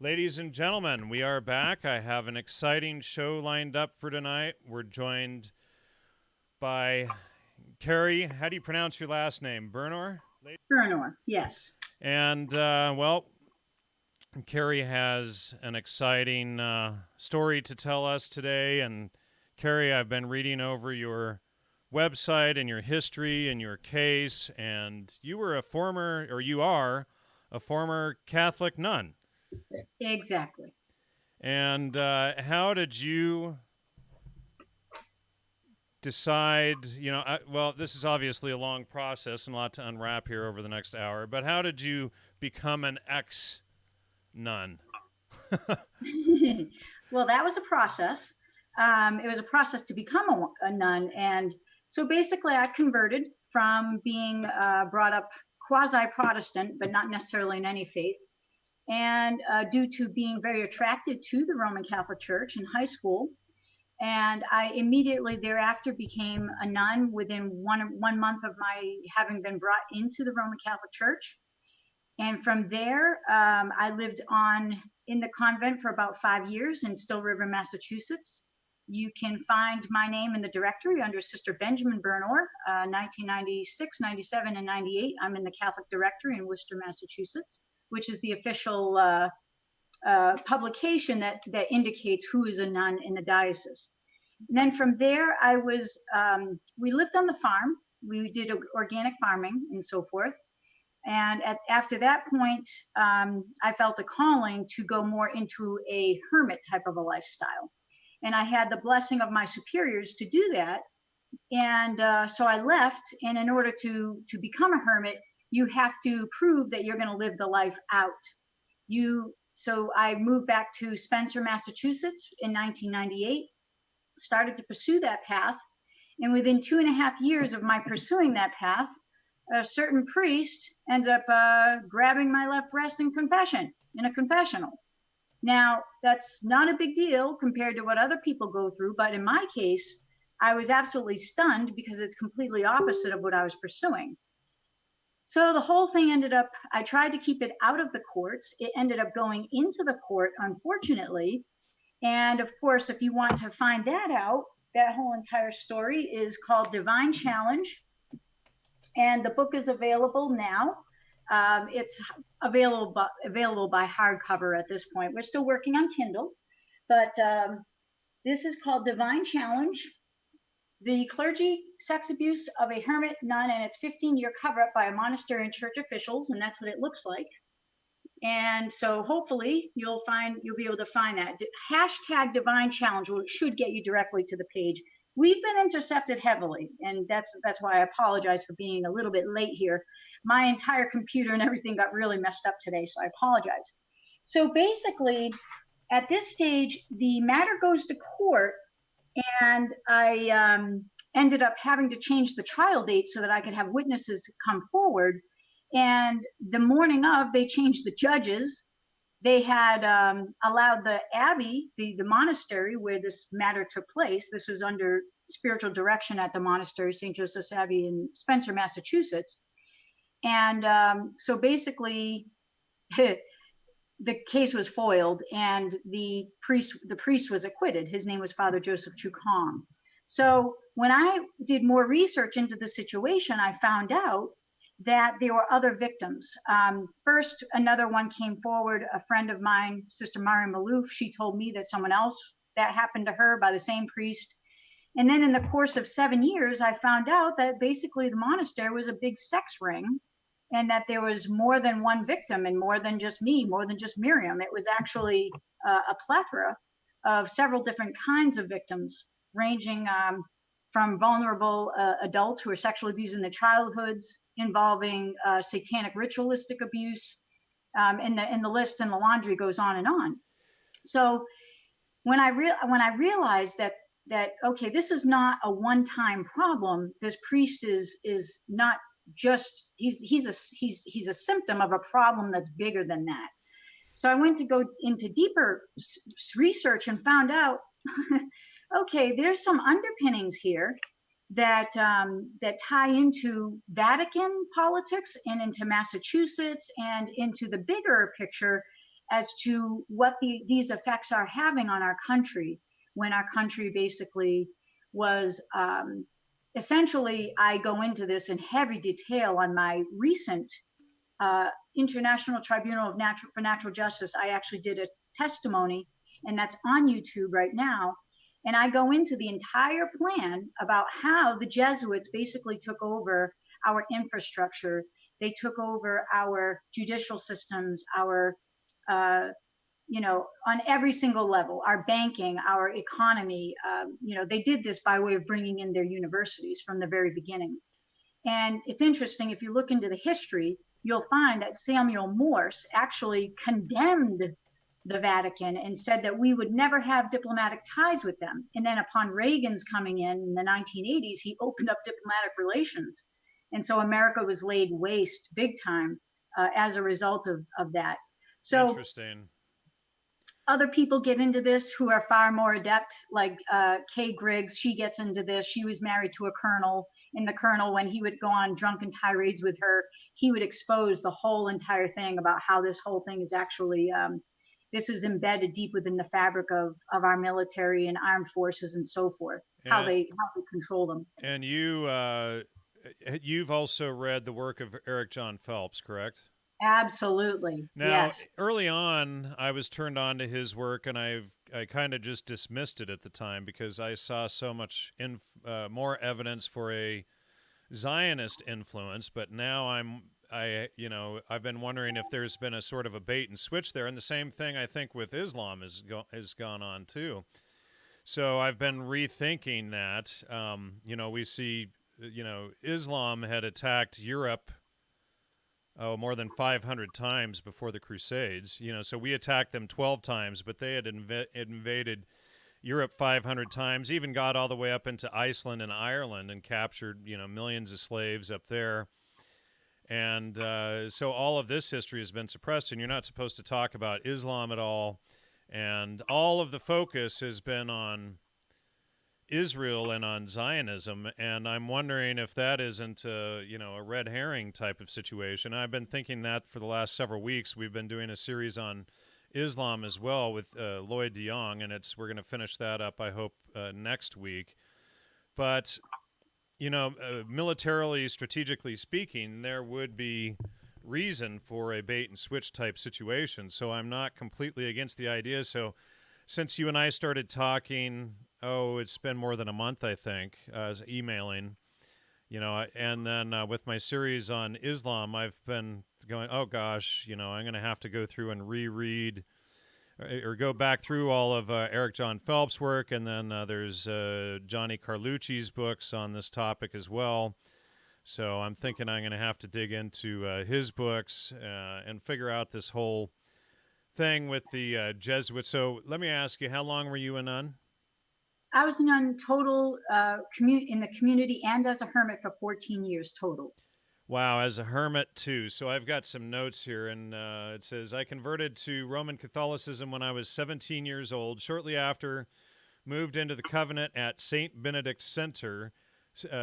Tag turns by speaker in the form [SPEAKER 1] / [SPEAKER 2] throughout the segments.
[SPEAKER 1] Ladies and gentlemen, we are back. I have an exciting show lined up for tonight. We're joined by Keri. How do you pronounce your last name? Burnor?
[SPEAKER 2] Burnor, yes.
[SPEAKER 1] And, well, Keri has an exciting story to tell us today. And, Keri, I've been reading over your website and your history and your case. And you are a former Catholic nun.
[SPEAKER 2] Exactly.
[SPEAKER 1] And how did you decide, well, this is obviously a long process and a lot to unwrap here over the next hour, but how did you become an ex-nun?
[SPEAKER 2] Well, that was a process. It was a process to become a nun. And so basically, I converted from being brought up quasi-Protestant, but not necessarily in any faith. And due to being very attracted to the Roman Catholic Church in high school, and I immediately thereafter became a nun within one month of my having been brought into the Roman Catholic Church. And from there, I lived on in the convent for about 5 years in Still River, Massachusetts. You can find my name in the directory under Sister Benjamin Burnor, 1996, 97, and 98. I'm in the Catholic directory in Worcester, Massachusetts, which is the official publication that indicates who is a nun in the diocese. And then from there, we lived on the farm. We did organic farming and so forth. And after that point, I felt a calling to go more into a hermit type of a lifestyle. And I had the blessing of my superiors to do that. And so I left. And in order to become a hermit, you have to prove that you're going to live the life out. So I moved back to Spencer, Massachusetts in 1998, started to pursue that path. And within 2.5 years of my pursuing that path, a certain priest ends up grabbing my left breast in a confessional. Now, that's not a big deal compared to what other people go through, but in my case, I was absolutely stunned because it's completely opposite of what I was pursuing. So the whole thing I tried to keep it out of the courts. It ended up going into the court, unfortunately. And of course, if you want to find that out, that whole entire story is called Divine Challenge. And the book is available now. It's available by hardcover at this point. We're still working on Kindle, but this is called Divine Challenge: The Clergy, Sex Abuse of a Hermit Nun, and its 15-year cover-up by a monastery and church officials, and that's what it looks like. And so hopefully you'll be able to find that. Hashtag Divine Challenge should get you directly to the page. We've been intercepted heavily, and that's why I apologize for being a little bit late here. My entire computer and everything got really messed up today, so I apologize. So basically, at this stage, the matter goes to court, and I ended up having to change the trial date so that I could have witnesses come forward. And the morning of, they changed the judges. They had allowed the abbey, the monastery where this matter took place. This was under spiritual direction at the monastery, St. Joseph's Abbey in Spencer, Massachusetts. And so basically, the case was foiled, and the priest was acquitted. His name was Father Joseph Chukong. So when I did more research into the situation, I found out that there were other victims. First, another one came forward, a friend of mine, Sister Mari Malouf. She told me that someone else, that happened to her by the same priest. And then in the course of 7 years, I found out that basically the monastery was a big sex ring, and that there was more than one victim, and more than just me, more than just Miriam. It was actually a plethora of several different kinds of victims, ranging from vulnerable adults who are sexually abused in their childhoods, involving satanic ritualistic abuse, and the list and the laundry goes on and on. So when I realized that okay, this is not a one-time problem. This priest is not just he's a symptom of a problem that's bigger than that. So I went to go into deeper research and found out okay, there's some underpinnings here that tie into Vatican politics and into Massachusetts and into the bigger picture as to what these effects are having on our country, when our country basically was essentially, I go into this in heavy detail on my recent International Tribunal for Natural Justice. I actually did a testimony, and that's on YouTube right now. And I go into the entire plan about how the Jesuits basically took over our infrastructure. They took over our judicial systems, our, on every single level, our banking, our economy. They did this by way of bringing in their universities from the very beginning. And it's interesting, if you look into the history, you'll find that Samuel Morse actually condemned the Vatican and said that we would never have diplomatic ties with them. And then upon Reagan's coming in the 1980s, he opened up diplomatic relations. And so America was laid waste big time as a result of that. So
[SPEAKER 1] interesting.
[SPEAKER 2] Other people get into this who are far more adept, like Kay Griggs. She gets into this. She was married to a colonel, and the colonel, when he would go on drunken tirades with her, he would expose the whole entire thing about how this whole thing is actually this is embedded deep within the fabric of our military and armed forces and so forth, how they control them.
[SPEAKER 1] And you've also read the work of Eric John Phelps, correct?
[SPEAKER 2] Absolutely.
[SPEAKER 1] Now,
[SPEAKER 2] Yes.
[SPEAKER 1] early on, I was turned on to his work, and I kind of just dismissed it at the time because I saw so much more evidence for a Zionist influence. But now I've been wondering if there's been a sort of a bait and switch there, and the same thing I think with Islam has gone on too. So I've been rethinking that. We see, Islam had attacked Europe more than 500 times before the Crusades. So we attacked them 12 times, but they had invaded Europe 500 times, even got all the way up into Iceland and Ireland and captured, millions of slaves up there. And so all of this history has been suppressed, and you're not supposed to talk about Islam at all. And all of the focus has been on Israel and on Zionism, and I'm wondering if that isn't a red herring type of situation. I've been thinking that for the last several weeks. We've been doing a series on Islam as well with Lloyd DeYoung, and we're going to finish that up, I hope, next week. But militarily, strategically speaking, there would be reason for a bait and switch type situation. So I'm not completely against the idea. So since you and I started talking, it's been more than a month, I think, emailing, and then with my series on Islam, I've been going, oh gosh, I'm going to have to go through and reread or go back through all of Eric John Phelps' work, and then there's Johnny Carlucci's books on this topic as well. So I'm thinking I'm going to have to dig into his books and figure out this whole thing with the Jesuits. So let me ask you, how long were you a nun?
[SPEAKER 2] I was a nun total in the community and as a hermit for 14 years total.
[SPEAKER 1] Wow, as a hermit too. So I've got some notes here, and it says, I converted to Roman Catholicism when I was 17 years old. Shortly after, moved into the convent at St. Benedict's Center,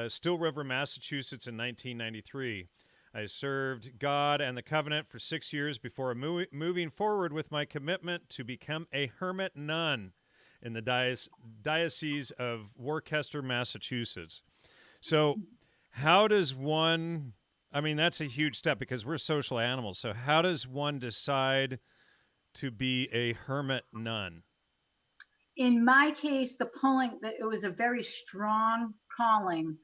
[SPEAKER 1] Still River, Massachusetts in 1993. I served God and the covenant for 6 years before moving forward with my commitment to become a hermit nun in the Diocese of Worcester, Massachusetts. So how does one, that's a huge step because we're social animals. So how does one decide to be a hermit nun?
[SPEAKER 2] In my case, it was a very strong calling.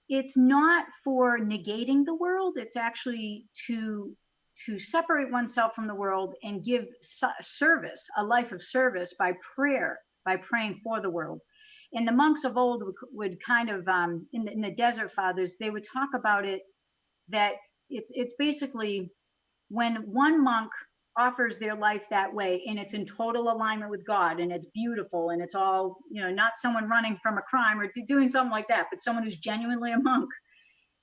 [SPEAKER 2] It's not for negating the world. It's actually to separate oneself from the world and give service, a life of service by prayer, by praying for the world. And the monks of old would kind of, in the Desert Fathers, they would talk about it, that it's basically when one monk offers their life that way and it's in total alignment with God and it's beautiful and it's all, not someone running from a crime or doing something like that, but someone who's genuinely a monk,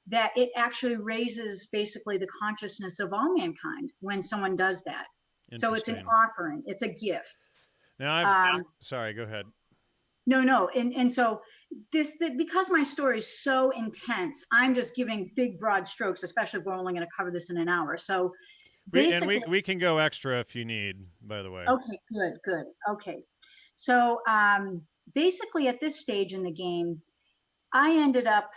[SPEAKER 2] that it actually raises basically the consciousness of all mankind when someone does that. So it's an offering, it's a gift.
[SPEAKER 1] Now sorry, go ahead.
[SPEAKER 2] No. And so because my story is so intense, I'm just giving big broad strokes, especially if we're only going to cover this in an hour. So Basically,
[SPEAKER 1] we can go extra if you need, by the way.
[SPEAKER 2] okay, good. Okay. So basically, at this stage in the game, I ended up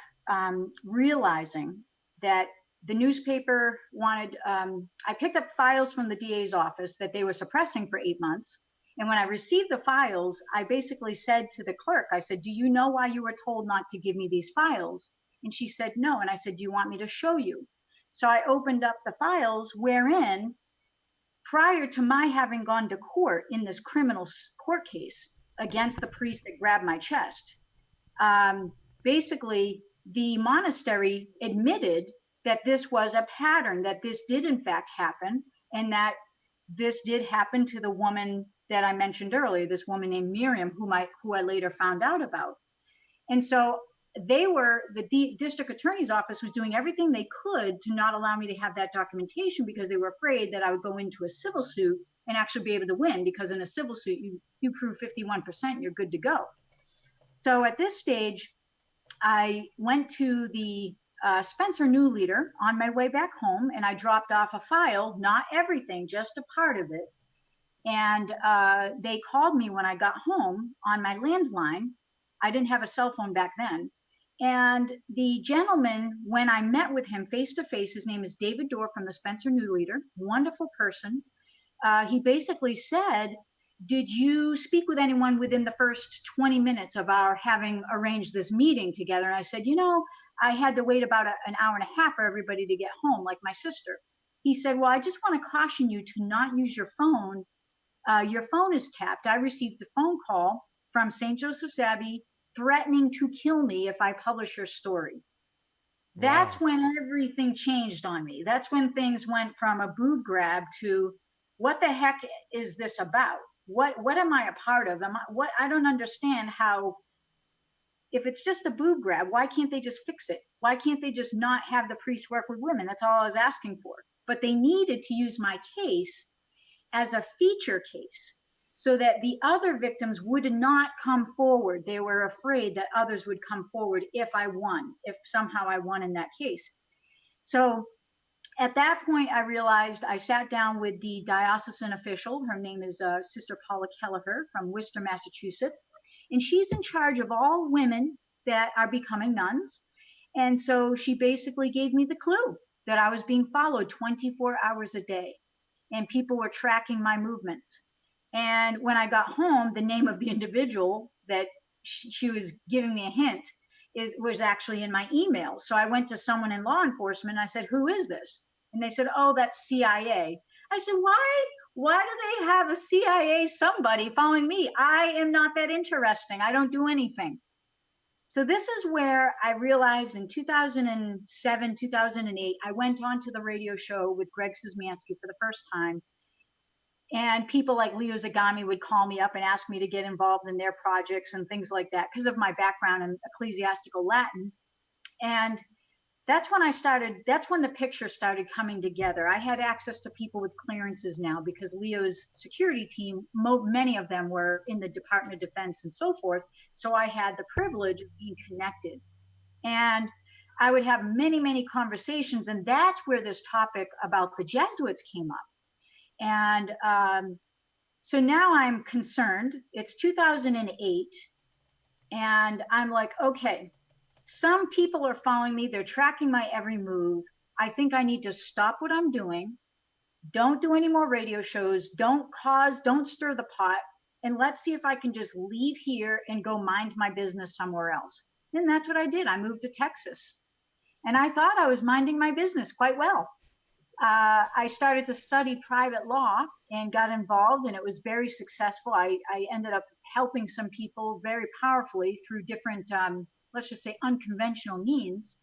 [SPEAKER 2] realizing that the newspaper wanted, I picked up files from the DA's office that they were suppressing for 8 months. And when I received the files, I basically said to the clerk, I said, do you know why you were told not to give me these files? And she said, no. And I said, do you want me to show you? So I opened up the files wherein, prior to my having gone to court in this criminal court case against the priest that grabbed my chest, um, basically the monastery admitted that this was a pattern, that this did in fact happen, and that this did happen to the woman that I mentioned earlier, this woman named Miriam, who I later found out about. And so the district attorney's office was doing everything they could to not allow me to have that documentation, because they were afraid that I would go into a civil suit and actually be able to win, because in a civil suit, you prove 51%, you're good to go. So at this stage, I went to the Spencer New Leader on my way back home, and I dropped off a file, not everything, just a part of it. And they called me when I got home on my landline. I didn't have a cell phone back then. And the gentleman, when I met with him face to face, his name is David Dorr from the Spencer New Leader, wonderful person. He basically said, did you speak with anyone within the first 20 minutes of our having arranged this meeting together? And I said, I had to wait about an hour and a half for everybody to get home, like my sister. He said, well, I just want to caution you to not use your phone. Your phone is tapped. I received a phone call from St. Joseph's Abbey threatening to kill me if I publish your story.
[SPEAKER 1] Wow.
[SPEAKER 2] That's when everything changed on me. That's when things went from a boob grab to, what the heck is this about? What am I a part of? I don't understand how, if it's just a boob grab, why can't they just fix it? Why can't they just not have the priest work with women? That's all I was asking for. But they needed to use my case as a feature case so that the other victims would not come forward. They were afraid that others would come forward if I won, if somehow I won in that case. So at that point, I realized, I sat down with the diocesan official. Her name is Sister Paula Kelleher from Worcester, Massachusetts. And she's in charge of all women that are becoming nuns. And so she basically gave me the clue that I was being followed 24 hours a day, and people were tracking my movements. And when I got home, the name of the individual that she was giving me a hint was actually in my email. So I went to someone in law enforcement. I said, who is this? And they said, oh, that's CIA. I said, why do they have a CIA somebody following me? I am not that interesting. I don't do anything. So this is where I realized in 2007, 2008, I went on to the radio show with Greg Szymanski for the first time. And people like Leo Zagami would call me up and ask me to get involved in their projects and things like that because of my background in ecclesiastical Latin. And that's when the picture started coming together. I had access to people with clearances now because Leo's security team, many of them were in the Department of Defense and so forth. So I had the privilege of being connected. And I would have many, many conversations. And that's where this topic about the Jesuits came up. And so now I'm concerned. It's 2008. And I'm like, okay, some people are following me. They're tracking my every move. I think I need to stop what I'm doing. Don't do any more radio shows. Don't stir the pot. And let's see if I can just leave here and go mind my business somewhere else. And that's what I did. I moved to Texas. And I thought I was minding my business quite well. I started to study private law and got involved, and it was very successful. I ended up helping some people very powerfully through different, let's just say, unconventional means.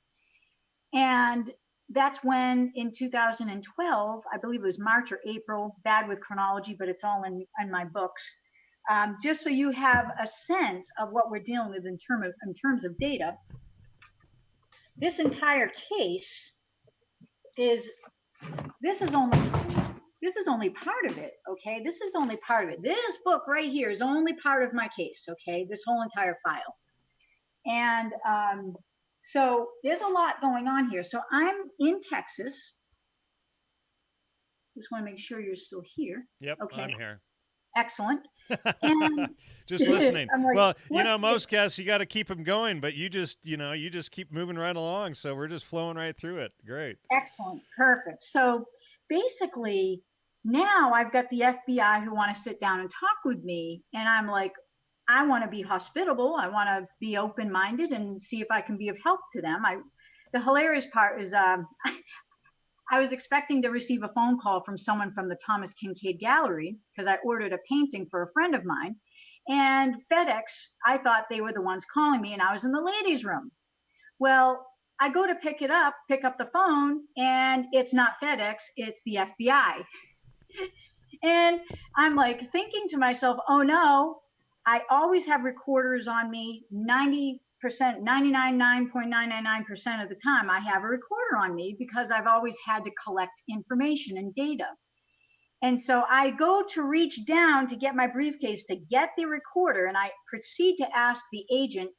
[SPEAKER 2] And that's when in 2012, I believe it was March or April, bad with chronology, but it's all in my books. Just so you have a sense of what we're dealing with in terms of data, this entire case this is only part of it, okay? This is only part of it. This book right here is only part of my case, okay? This whole entire file. And so there's a lot going on here. So I'm in Texas Just want to make sure you're still here.
[SPEAKER 1] Yep,
[SPEAKER 2] Okay,
[SPEAKER 1] I'm here.
[SPEAKER 2] excellent. And
[SPEAKER 1] Just listening.
[SPEAKER 2] I'm like,
[SPEAKER 1] Well,
[SPEAKER 2] what?
[SPEAKER 1] most guests, you got to keep them going, but you just keep moving right along. So we're just flowing right through it. Great.
[SPEAKER 2] Excellent. Perfect. So basically, now I've got the FBI who want to sit down and talk with me. And I'm like, I want to be hospitable. I want to be open minded and see if I can be of help to them. The hilarious part is I was expecting to receive a phone call from someone from the Thomas Kincaid Gallery because I ordered a painting for a friend of mine. And FedEx, I thought they were the ones calling me, and I was in the ladies' room. Well, I go to pick up the phone, and it's not FedEx, it's the FBI. And I'm like thinking to myself, oh no, I always have recorders on me 90%, 99.999% of the time. I have a recorder on me because I've always had to collect information and data. And so I go to reach down to get my briefcase to get the recorder, and I proceed to ask the agent,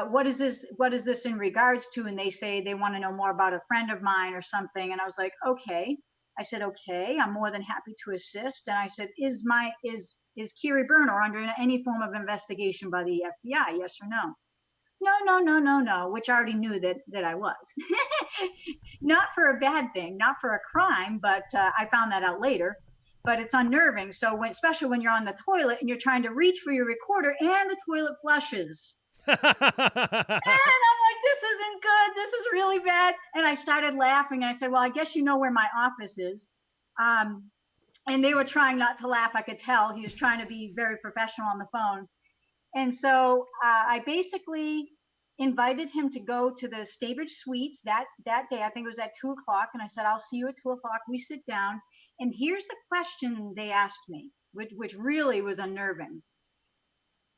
[SPEAKER 2] what is this? What is this in regards to? And they say they want to know more about a friend of mine or something. And I was like, okay. I said, okay, I'm more than happy to assist. And I said, is Keri Burnor under any form of investigation by the FBI? Yes or no? No, no, no, no, no. Which I already knew that I was. Not for a bad thing, not for a crime, but I found that out later. But it's unnerving. So especially when you're on the toilet and you're trying to reach for your recorder and the toilet flushes. And I'm like, this isn't good. This is really bad. And I started laughing, and I said, well, I guess you know where my office is. And they were trying not to laugh. I could tell he was trying to be very professional on the phone. And so I basically invited him to go to the Staybridge Suites that day. I think it was at 2:00. And I said, I'll see you at 2:00. We sit down. And here's the question they asked me, which really was unnerving.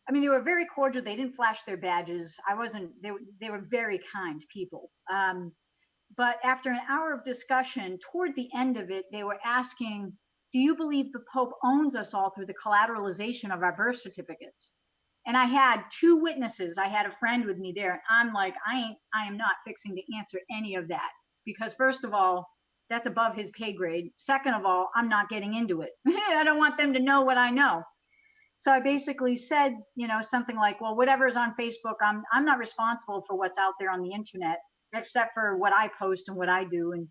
[SPEAKER 2] I mean, they were very cordial. They didn't flash their badges. They were very kind people. But after an hour of discussion, toward the end of it, they were asking, do you believe the Pope owns us all through the collateralization of our birth certificates? And I had two witnesses. I had a friend with me there. And I'm like, I am not fixing to answer any of that. Because first of all, that's above his pay grade. Second of all, I'm not getting into it. I don't want them to know what I know. So I basically said, something like, well, whatever's on Facebook, I'm not responsible for what's out there on the internet, except for what I post and what I do. And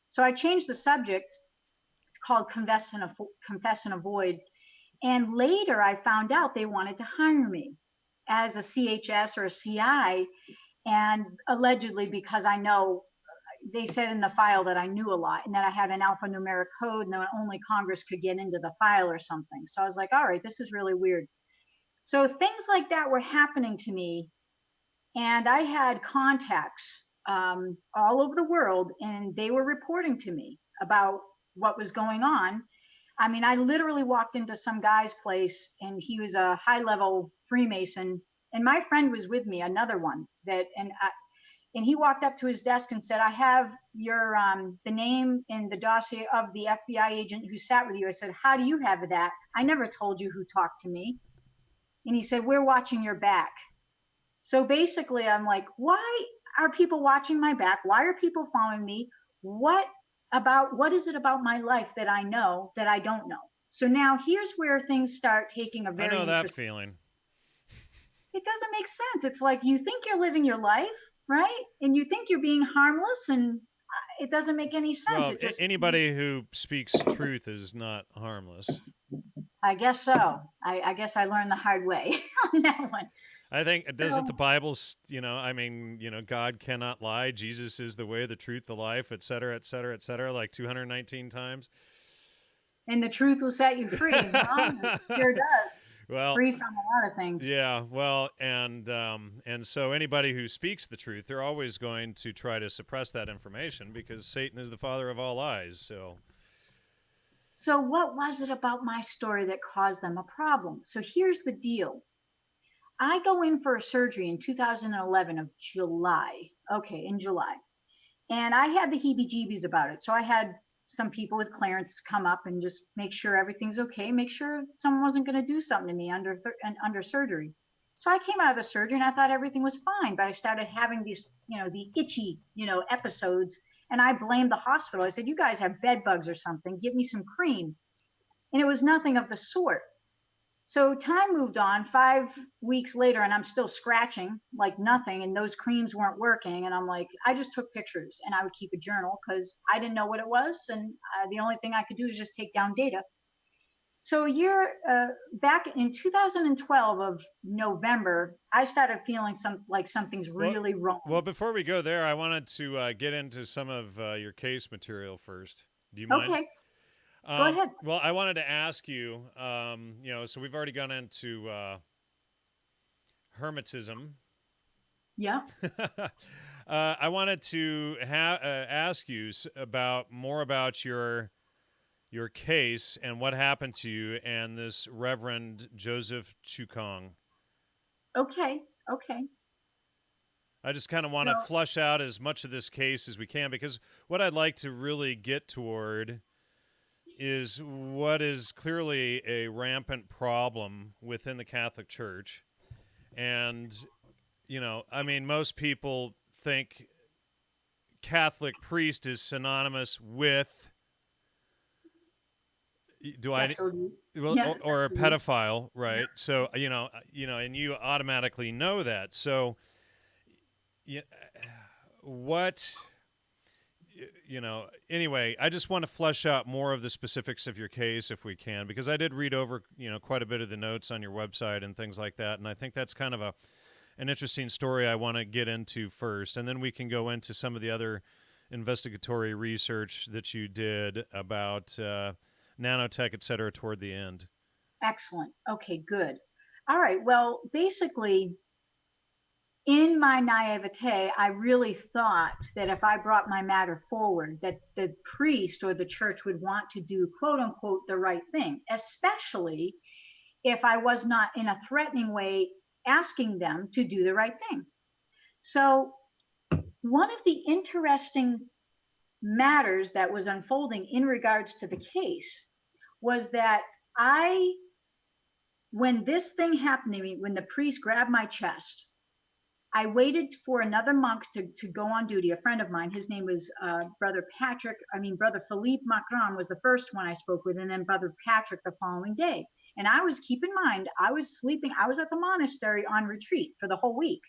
[SPEAKER 2] so I changed the subject. It's called Confess and Avoid. And later I found out they wanted to hire me as a CHS or a CI. And allegedly, because I know they said in the file that I knew a lot and that I had an alphanumeric code and that only Congress could get into the file or something. So I was like, all right, this is really weird. So things like that were happening to me. And I had contacts all over the world, and they were reporting to me about what was going on. I mean, I literally walked into some guy's place, and he was a high-level Freemason, and my friend was with me, another one and he walked up to his desk and said, I have your the name and the dossier of the FBI agent who sat with you. I said, how do you have that? I never told you who talked to me. And he said, we're watching your back. So basically, I'm like, why are people watching my back? Why are people following me? What is it about my life that I know that I don't know? So now here's where things start taking a very
[SPEAKER 1] I know that feeling.
[SPEAKER 2] It doesn't make sense. It's like you think you're living your life, right? And you think you're being harmless, and it doesn't make any sense.
[SPEAKER 1] Well, anybody who speaks truth is not harmless.
[SPEAKER 2] I guess so. I guess I learned the hard way on that one.
[SPEAKER 1] I think, doesn't the Bible, God cannot lie. Jesus is the way, the truth, the life, et cetera, like 219 times.
[SPEAKER 2] And the truth will set you free. It sure does.
[SPEAKER 1] Well,
[SPEAKER 2] free from a lot of things.
[SPEAKER 1] Yeah, well, and so anybody who speaks the truth, they're always going to try to suppress that information because Satan is the father of all lies.
[SPEAKER 2] So what was it about my story that caused them a problem? So here's the deal. I go in for a surgery in 2011 of July. Okay, in July. And I had the heebie-jeebies about it. So I had some people with clearance come up and just make sure everything's okay, make sure someone wasn't going to do something to me under surgery. So I came out of the surgery and I thought everything was fine, but I started having these, the itchy, episodes. And I blamed the hospital. I said, you guys have bed bugs or something. Give me some cream. And it was nothing of the sort. So time moved on, 5 weeks later, and I'm still scratching like nothing, and those creams weren't working. And I'm like, I just took pictures, and I would keep a journal because I didn't know what it was, and the only thing I could do is just take down data. So a year back in 2012 of November, I started feeling like something's really wrong.
[SPEAKER 1] Well, before we go there, I wanted to get into some of your case material first. Do you mind?
[SPEAKER 2] Okay, go ahead.
[SPEAKER 1] Well, I wanted to ask you, so we've already gone into hermetism.
[SPEAKER 2] Yeah.
[SPEAKER 1] I wanted to ask you more about your case and what happened to you and this Reverend Joseph Chukong.
[SPEAKER 2] Okay.
[SPEAKER 1] I just kind of want to flush out as much of this case as we can, because what I'd like to really get toward is what is clearly a rampant problem within the Catholic Church. And, most people think Catholic priest is synonymous with or a pedophile, right? So, and you automatically know that. So, anyway, I just want to flesh out more of the specifics of your case if we can, because I did read over, quite a bit of the notes on your website and things like that. And I think that's kind of an interesting story I want to get into first. And then we can go into some of the other investigatory research that you did about nanotech, et cetera, toward the end.
[SPEAKER 2] Excellent. Okay, good. All right. Well, basically, in my naivete, I really thought that if I brought my matter forward, that the priest or the church would want to do, quote unquote, the right thing, especially if I was not in a threatening way asking them to do the right thing. So one of the interesting matters that was unfolding in regards to the case was that when this thing happened to me, when the priest grabbed my chest, I waited for another monk to go on duty, a friend of mine. His name was Brother Philippe Macron was the first one I spoke with, and then Brother Patrick the following day. And keep in mind, I was sleeping. I was at the monastery on retreat for the whole week.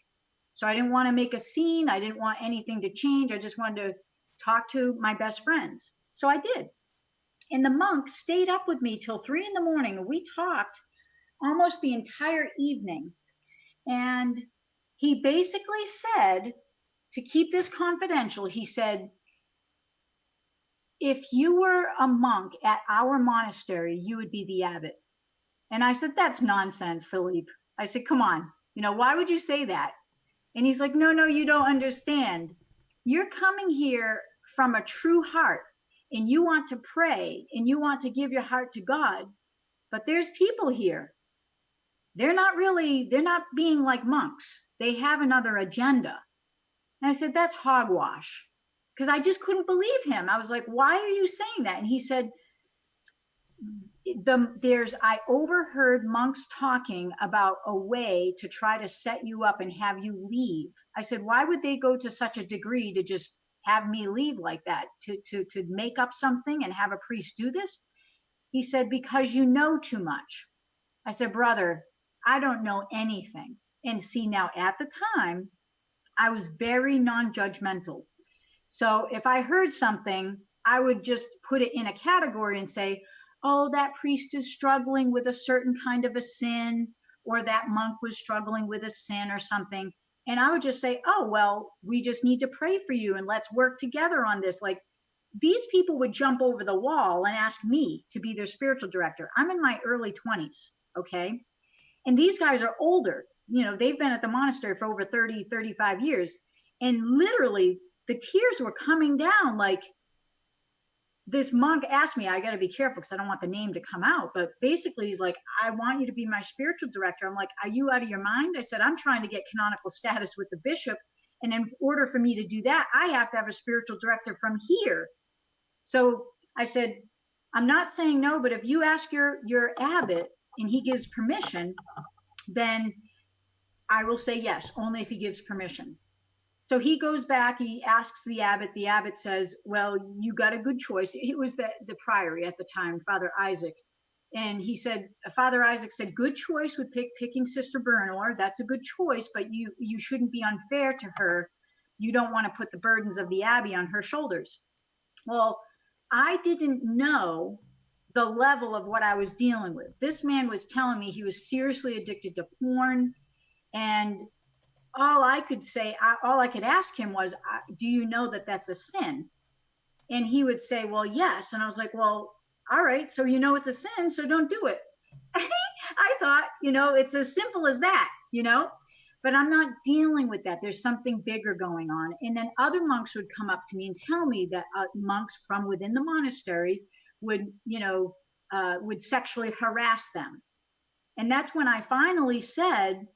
[SPEAKER 2] So I didn't want to make a scene. I didn't want anything to change. I just wanted to talk to my best friends. So I did. And the monk stayed up with me till 3 a.m. We talked almost the entire evening. And he basically said, to keep this confidential, he said, if you were a monk at our monastery, you would be the abbot. And I said, that's nonsense, Philippe. I said, come on, why would you say that? And he's like, no, you don't understand. You're coming here from a true heart, and you want to pray, and you want to give your heart to God. But there's people here. They're not being like monks. They have another agenda. And I said, that's hogwash. Because I just couldn't believe him. I was like, why are you saying that? And he said, I overheard monks talking about a way to try to set you up and have you leave. I said, why would they go to such a degree to just have me leave like that, to make up something and have a priest do this? He said, because you know too much. I said, brother, I don't know anything. And see, now at the time, I was very non-judgmental. So if I heard something, I would just put it in a category and say, oh, that priest is struggling with a certain kind of a sin, or that monk was struggling with a sin or something. And I would just say, oh, well, we just need to pray for you and let's work together on this. Like, these people would jump over the wall and ask me to be their spiritual director. I'm in my early 20s, okay? And these guys are older. They've been at the monastery for over 30, 35 years. And literally, the tears were coming down. Like, this monk asked me, I got to be careful because I don't want the name to come out. But basically, he's like, I want you to be my spiritual director. I'm like, are you out of your mind? I said, I'm trying to get canonical status with the bishop. And in order for me to do that, I have to have a spiritual director from here. So I said, I'm not saying no, but if you ask your abbot and he gives permission, then I will say yes, only if he gives permission. So he goes back, he asks the abbot says, well, you got a good choice. It was the priory at the time, Father Isaac. And he said, Father Isaac said, good choice with picking Sister Burnor. That's a good choice, but you shouldn't be unfair to her. You don't want to put the burdens of the abbey on her shoulders. Well, I didn't know the level of what I was dealing with. This man was telling me he was seriously addicted to porn, and all I could say, all I could ask him was, do you know that that's a sin? And he would say, well, yes. And I was like, well, all right, so you know it's a sin, so don't do it. I thought, it's as simple as that, but I'm not dealing with that. There's something bigger going on. And then other monks would come up to me and tell me that monks from within the monastery would, would sexually harass them. And that's when I finally said,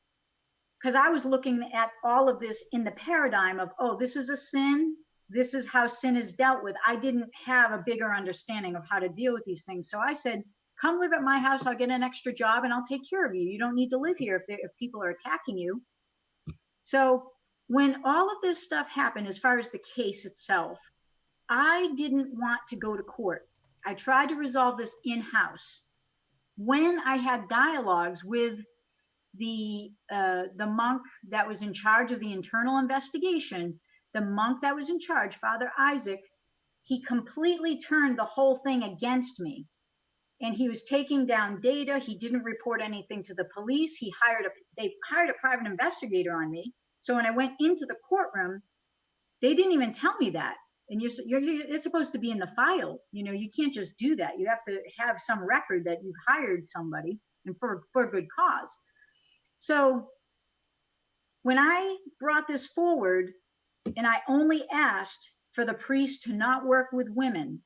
[SPEAKER 2] because I was looking at all of this in the paradigm of, oh, this is a sin. This is how sin is dealt with. I didn't have a bigger understanding of how to deal with these things. So I said, come live at my house. I'll get an extra job and I'll take care of you. You don't need to live here if people are attacking you. So when all of this stuff happened, as far as the case itself, I didn't want to go to court. I tried to resolve this in-house. When I had dialogues with the monk that was in charge of the internal investigation, the monk that was in charge, Father Isaac, he completely turned the whole thing against me. And he was taking down data. He didn't report anything to the police. They hired a private investigator on me. So when I went into the courtroom, they didn't even tell me that. And it's supposed to be in the file. You can't just do that. You have to have some record that you've hired somebody and for a good cause. So when I brought this forward and I only asked for the priest to not work with women,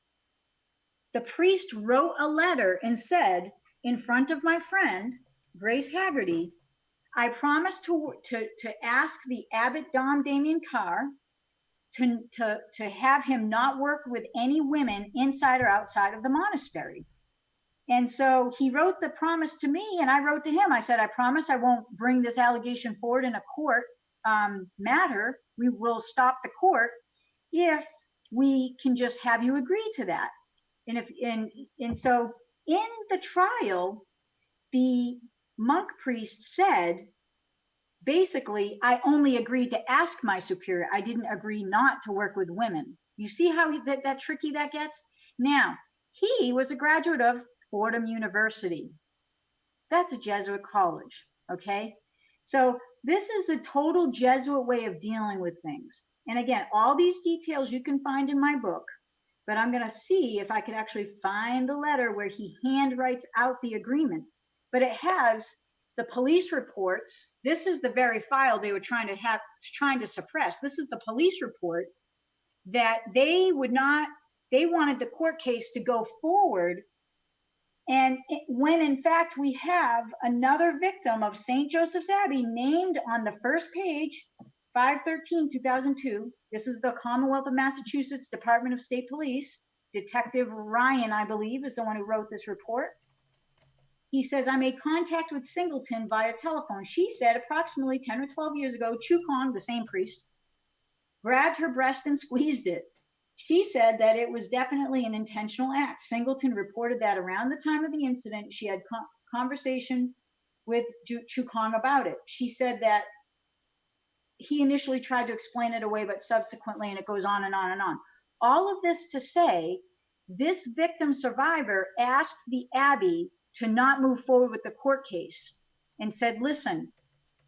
[SPEAKER 2] the priest wrote a letter and said, in front of my friend, Grace Haggerty, I promised to ask the abbot Dom Damien Carr to have him not work with any women inside or outside of the monastery. And so he wrote the promise to me, and I wrote to him. I said, I promise I won't bring this allegation forward in a court matter. We will stop the court if we can just have you agree to that. And so in the trial, the monk priest said, basically, I only agreed to ask my superior. I didn't agree not to work with women. You see how that tricky that gets? Now, he was a graduate of Fordham University. That's a Jesuit college, okay? So this is a total Jesuit way of dealing with things. And again, all these details you can find in my book, but I'm going to see if I can actually find the letter where he handwrites out the agreement. But it has the police reports. This is the very file they were trying to suppress. This is the police report that they wanted the court case to go forward. And when in fact we have another victim of St. Joseph's Abbey named on the first page, 5/13/2002. This is the Commonwealth of Massachusetts Department of State Police. Detective Ryan, I believe, is the one who wrote this report. He says, I made contact with Singleton via telephone. She said approximately 10 or 12 years ago, Chu Kong, the same priest, grabbed her breast and squeezed it. She said that it was definitely an intentional act. Singleton reported that around the time of the incident, she had conversation with Chu Kong about it. She said that he initially tried to explain it away, but subsequently, and it goes on and on and on. All of this to say, this victim survivor asked the Abbey to not move forward with the court case and said, listen,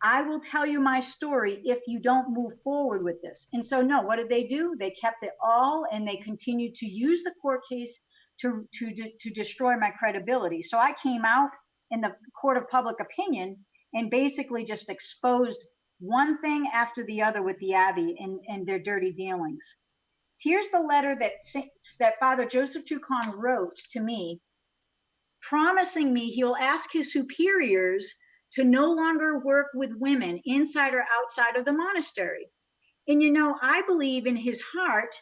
[SPEAKER 2] I will tell you my story if you don't move forward with this. And so, no, what did they do? They kept it all, and they continued to use the court case to destroy my credibility. So I came out in the court of public opinion and basically just exposed one thing after the other with the Abbey and their dirty dealings. Here's the letter that Father Joseph Chu Kong wrote to me, promising me he'll ask his superiors to no longer work with women inside or outside of the monastery. And I believe in his heart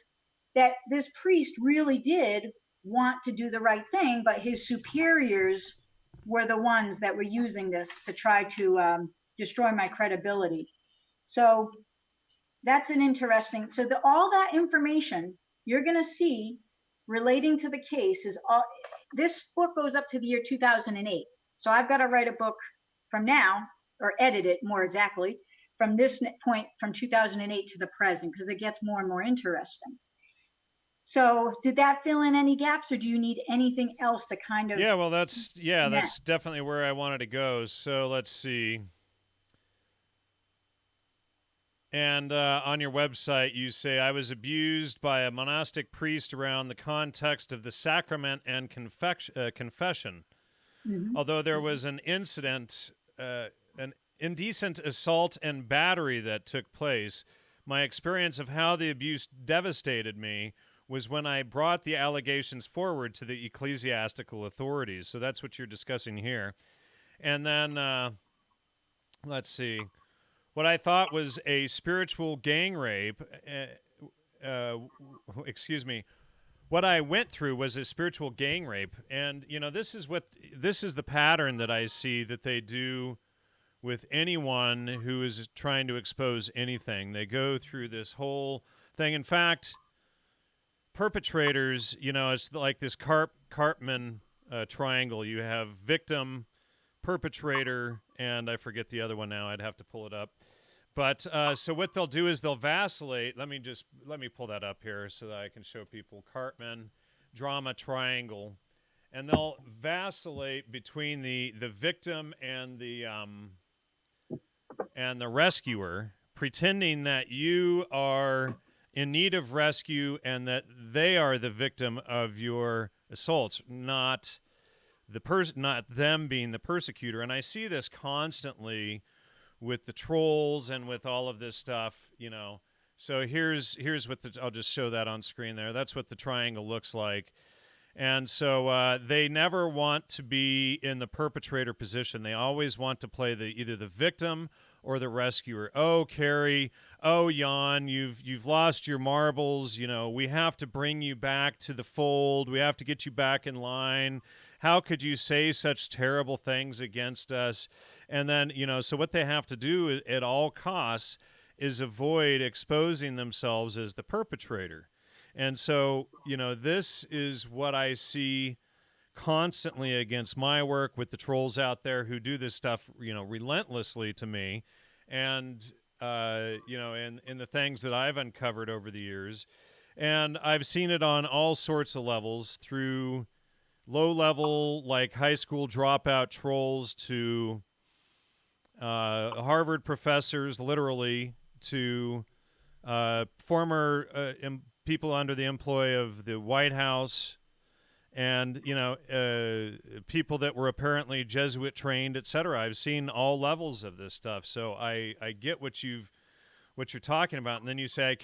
[SPEAKER 2] that this priest really did want to do the right thing, but his superiors were the ones that were using this to try to destroy my credibility. So That's an interesting. So all that information you're going to see relating to the case is all. This book goes up to the year 2008. So I've got to write a book from now, or edit it more exactly, from this point from 2008 to the present, because it gets more and more interesting. So did that fill in any gaps, or do you need anything else to kind of
[SPEAKER 1] Yeah, well,
[SPEAKER 2] net?
[SPEAKER 1] that's definitely where I wanted to go. So let's see. And on your website, you say, I was abused by a monastic priest around the context of the sacrament and confession.
[SPEAKER 2] Mm-hmm.
[SPEAKER 1] Although there was an an indecent assault and battery that took place, my experience of how the abuse devastated me was when I brought the allegations forward to the ecclesiastical authorities. So that's what you're discussing here. And then, let's see, what I thought was a spiritual gang rape, excuse me, what I went through was a spiritual gang rape. And, you know, this is the pattern that I see that they do with anyone who is trying to expose anything. They go through this whole thing. In fact, perpetrators, you know, it's like this Cartman triangle. You have victim, perpetrator, and I forget the other one now. I'd have to pull it up. But so what they'll do is they'll vacillate. Let me pull that up here so that I can show people Cartman drama triangle, and they'll vacillate between the victim and the rescuer, pretending that you are in need of rescue and that they are the victim of your assaults, not not them being the persecutor. And I see this constantly with the trolls and with all of this stuff, you know. So here's what I'll just show that on screen there. That's what the triangle looks like. And so they never want to be in the perpetrator position. They always want to play either the victim or the rescuer. Oh, Keri, oh, Jan, you've lost your marbles. You know, we have to bring you back to the fold. We have to get you back in line. How could you say such terrible things against us? And then, you know, so what they have to do at all costs is avoid exposing themselves as the perpetrator. And so, you know, this is what I see constantly against my work with the trolls out there who do this stuff, you know, relentlessly to me. And, you know, in the things that I've uncovered over the years. And I've seen it on all sorts of levels, through low level, like high school dropout trolls, to Harvard professors, literally, to former people under the employ of the White House, and, you know, people that were apparently Jesuit trained, etc. I've seen all levels of this stuff, so I get what you're talking about. And then you say, I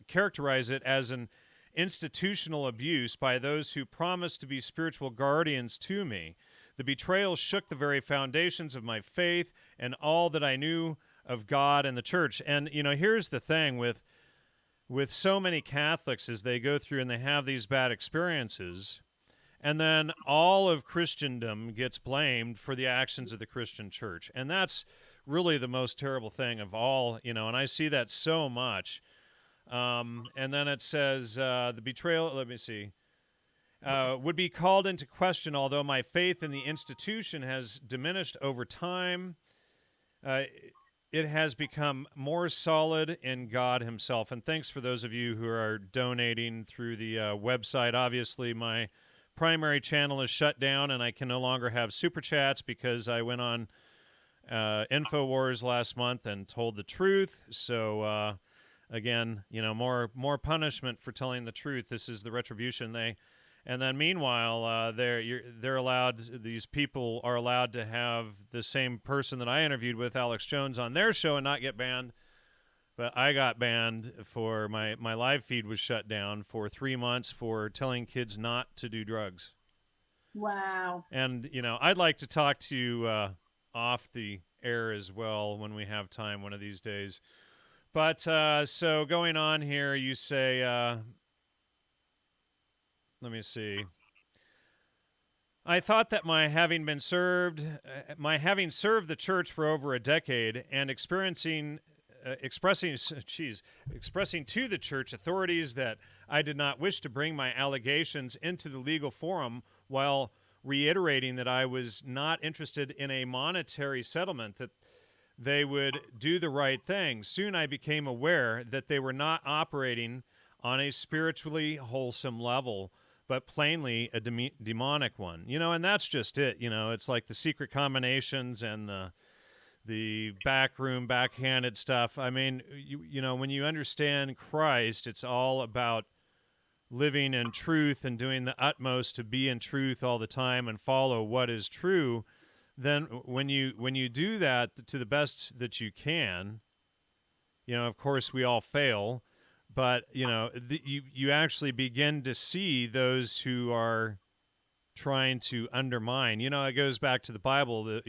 [SPEAKER 1] characterize it as an institutional abuse by those who promised to be spiritual guardians to me. The betrayal shook the very foundations of my faith and all that I knew of God and the church. And, you know, here's the thing with so many Catholics, as they go through and they have these bad experiences, and then all of Christendom gets blamed for the actions of the Christian church. And that's really the most terrible thing of all, you know, and I see that so much. And then it says, the betrayal, let me see, would be called into question, although my faith in the institution has diminished over time. It has become more solid in God himself. And thanks for those of you who are donating through the website. Obviously, my primary channel is shut down, and I can no longer have super chats because I went on InfoWars last month and told the truth. So, again, you know, more punishment for telling the truth. This is the retribution. And then meanwhile, they're allowed. These people are allowed to have the same person that I interviewed with, Alex Jones, on their show and not get banned. But I got banned for my live feed was shut down for 3 months for telling kids not to do drugs.
[SPEAKER 2] Wow.
[SPEAKER 1] And, you know, I'd like to talk to you off the air as well when we have time one of these days. But so going on here, you say, let me see. I thought that my having served the church for over a decade and experiencing expressing to the church authorities that I did not wish to bring my allegations into the legal forum, while reiterating that I was not interested in a monetary settlement, that they would do the right thing. Soon I became aware that they were not operating on a spiritually wholesome level, but plainly a demonic one. And that's just it. It's like the secret combinations and the backroom, backhanded stuff. I mean, when you understand Christ, it's all about living in truth and doing the utmost to be in truth all the time and follow what is true. Then when you do that to the best that you can, of course we all fail, but you actually begin to see those who are trying to undermine. It goes back to the Bible,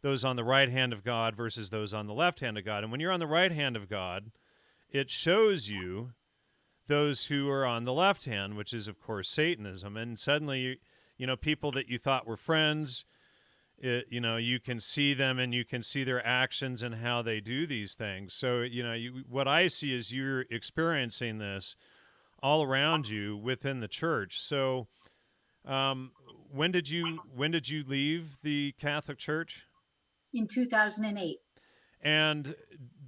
[SPEAKER 1] those on the right hand of God versus those on the left hand of God. And when you're on the right hand of God, it shows you those who are on the left hand, which is, of course, Satanism. And suddenly, people that you thought were friends, you can see them and you can see their actions and how they do these things. So, what I see is you're experiencing this all around you within the church. So, when did you leave the Catholic Church?
[SPEAKER 2] In 2008.
[SPEAKER 1] And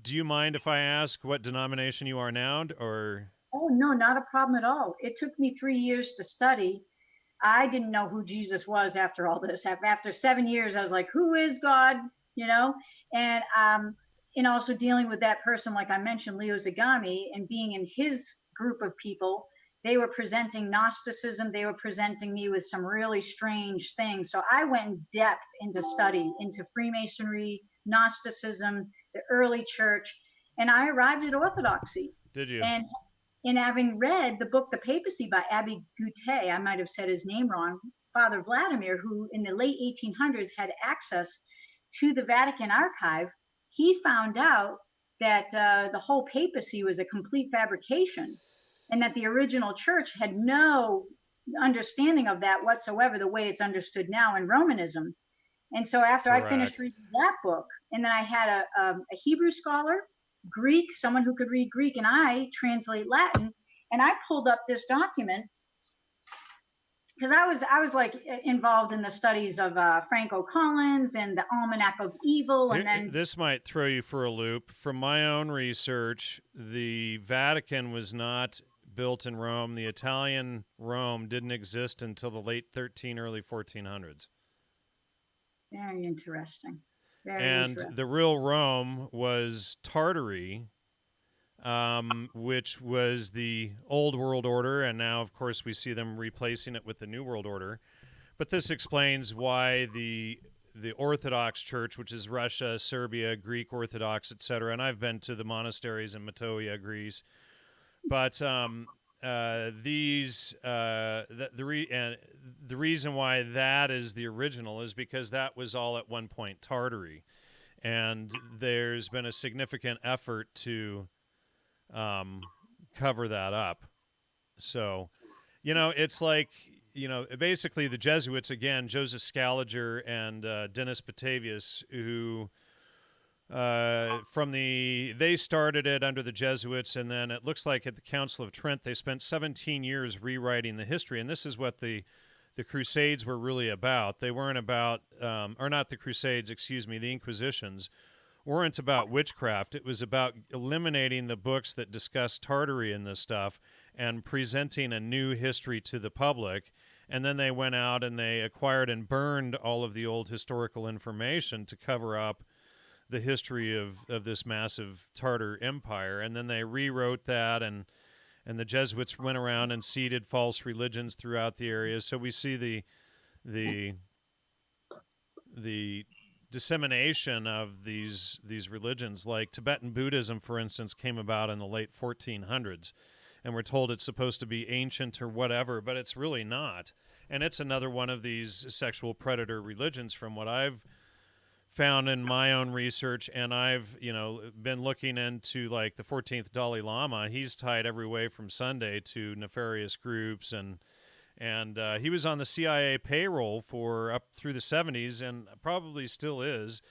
[SPEAKER 1] do you mind if I ask what denomination you are now, or?
[SPEAKER 2] Oh, no, not a problem at all. It took me 3 years to study. I didn't know who Jesus was after all this. After 7 years, I was like, who is God? And also dealing with that person, like I mentioned, Leo Zagami, and being in his group of people, they were presenting Gnosticism. They were presenting me with some really strange things. So I went in depth into study, into Freemasonry, Gnosticism, the early church, and I arrived at Orthodoxy.
[SPEAKER 1] Did you?
[SPEAKER 2] And in having read the book The Papacy by Abbe Goutet, I might have said his name wrong, Father Vladimir, who in the late 1800s had access to the Vatican archive, he found out that the whole papacy was a complete fabrication, and that the original church had no understanding of that whatsoever, the way it's understood now in Romanism. And so after
[SPEAKER 1] Correct.
[SPEAKER 2] I finished reading that book, and then I had a Hebrew scholar, Greek, someone who could read Greek, and I translate Latin, and I pulled up this document because I was like involved in the studies of Franco Collins and the Almanac of Evil, and then
[SPEAKER 1] this might throw you for a loop. From my own research, the Vatican was not built in Rome. The Italian Rome didn't exist until the late 1300s, early 1400s.
[SPEAKER 2] Very interesting.
[SPEAKER 1] And the real Rome was Tartary, which was the old world order, and now, of course, we see them replacing it with the new world order. But this explains why the Orthodox Church, which is Russia, Serbia, Greek Orthodox, etc., and I've been to the monasteries in Metoia, Greece, but the reason why that is the original is because that was all at one point Tartary, and there's been a significant effort to cover that up. So, it's like, basically the Jesuits, again, Joseph Scaliger and Dennis Batavius, who they started it under the Jesuits, and then it looks like at the Council of Trent they spent 17 years rewriting the history, and this is what the Crusades were really about. They weren't about, or not the Crusades, excuse me, the Inquisitions weren't about witchcraft. It was about eliminating the books that discuss Tartary and this stuff and presenting a new history to the public. And then they went out and they acquired and burned all of the old historical information to cover up the history of this massive Tartar empire. And then they rewrote that, and the Jesuits went around and seeded false religions throughout the area. So we see the dissemination of these religions, like Tibetan Buddhism, for instance, came about in the late 1400s, and we're told it's supposed to be ancient or whatever, but it's really not. And it's another one of these sexual predator religions, from what I've found in my own research. And I've been looking into, like, the 14th Dalai Lama. He's tied every way from Sunday to nefarious groups, and he was on the CIA payroll for up through the 70s, and probably still is.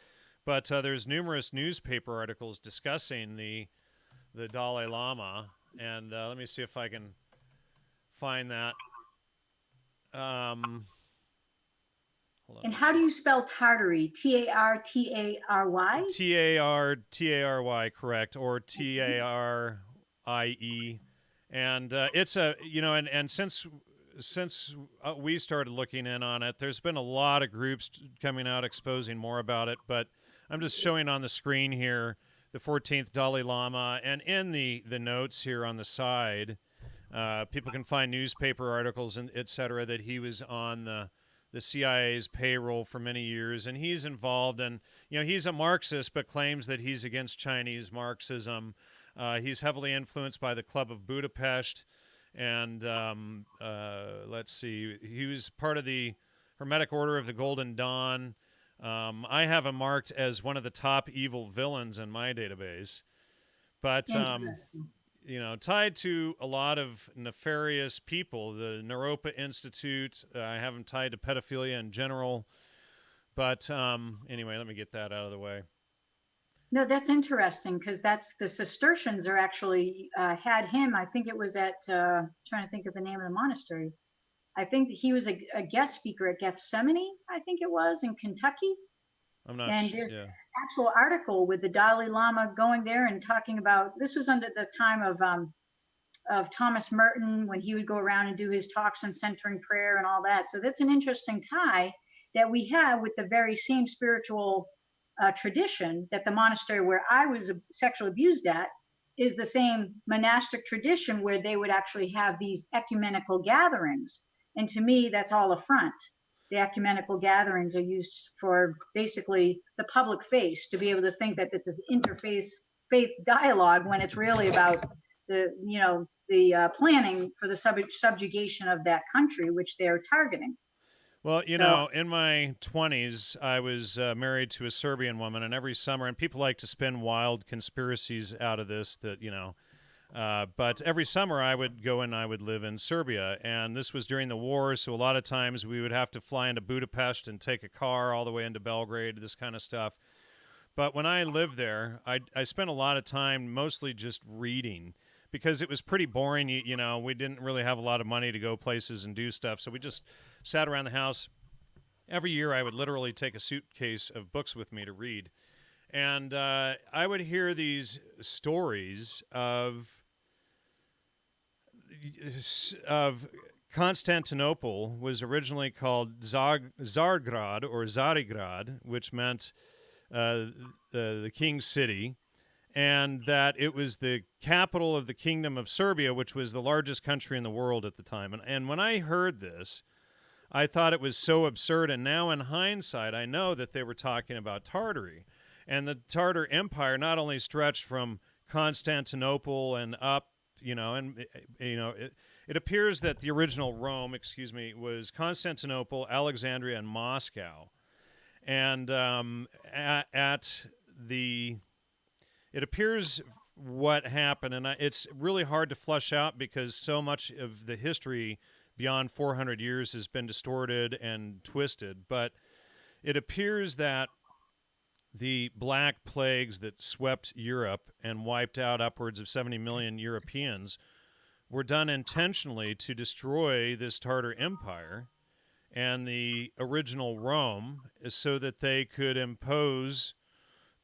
[SPEAKER 1] But there's numerous newspaper articles discussing the Dalai Lama, and let me see if I can find that. Hold on,
[SPEAKER 2] And
[SPEAKER 1] let me
[SPEAKER 2] how do
[SPEAKER 1] see.
[SPEAKER 2] you spell Tartary? Tartary?
[SPEAKER 1] Tary, correct, or Tarie, and it's a and since we started looking in on it, there's been a lot of groups coming out exposing more about it. But I'm just showing on the screen here the 14th Dalai Lama, and in the notes here on the side, people can find newspaper articles and et cetera that he was on the CIA's payroll for many years, and he's involved, and he's a Marxist, but claims that he's against Chinese Marxism. He's heavily influenced by the Club of Budapest, and let's see, he was part of the Hermetic Order of the Golden Dawn. I have him marked as one of the top evil villains in my database, but
[SPEAKER 2] Interesting.
[SPEAKER 1] tied to a lot of nefarious people. The Naropa Institute, I have them tied to pedophilia in general. But anyway, let me get that out of the way.
[SPEAKER 2] No, that's interesting because that's the Cistercians are actually had him. I think it was at trying to think of the name of the monastery. I think he was a guest speaker at Gethsemane. I think it was in Kentucky.
[SPEAKER 1] I'm not
[SPEAKER 2] And there's
[SPEAKER 1] yeah.
[SPEAKER 2] an actual article with the Dalai Lama going there and talking about this was under the time of Thomas Merton when he would go around and do his talks on centering prayer and all that. So that's an interesting tie that we have with the very same spiritual tradition that the monastery where I was sexually abused at is the same monastic tradition where they would actually have these ecumenical gatherings. And to me, that's all a front. The ecumenical gatherings are used for basically the public face to be able to think that this is interfaith faith dialogue when it's really about the planning for the subjugation of that country, which they're targeting.
[SPEAKER 1] Well,
[SPEAKER 2] So
[SPEAKER 1] in my 20s, I was married to a Serbian woman, and every summer, and people like to spin wild conspiracies out of this but every summer I would go and I would live in Serbia, and this was during the war, so a lot of times we would have to fly into Budapest and take a car all the way into Belgrade, this kind of stuff. But when I lived there, I spent a lot of time mostly just reading because it was pretty boring. We didn't really have a lot of money to go places and do stuff, so we just sat around the house. Every year I would literally take a suitcase of books with me to read. And I would hear these stories of Constantinople was originally called Zargrad or Zarigrad, which meant the king's city, and that it was the capital of the kingdom of Serbia, which was the largest country in the world at the time. And when I heard this, I thought it was so absurd. And now in hindsight, I know that they were talking about Tartary. And the Tartar Empire not only stretched from Constantinople and up, it appears that the original Rome, was Constantinople, Alexandria, and Moscow. And it appears what happened, and it's really hard to flesh out because so much of the history beyond 400 years has been distorted and twisted. But it appears that the Black Plagues that swept Europe and wiped out upwards of 70 million Europeans were done intentionally to destroy this Tartar Empire and the original Rome so that they could impose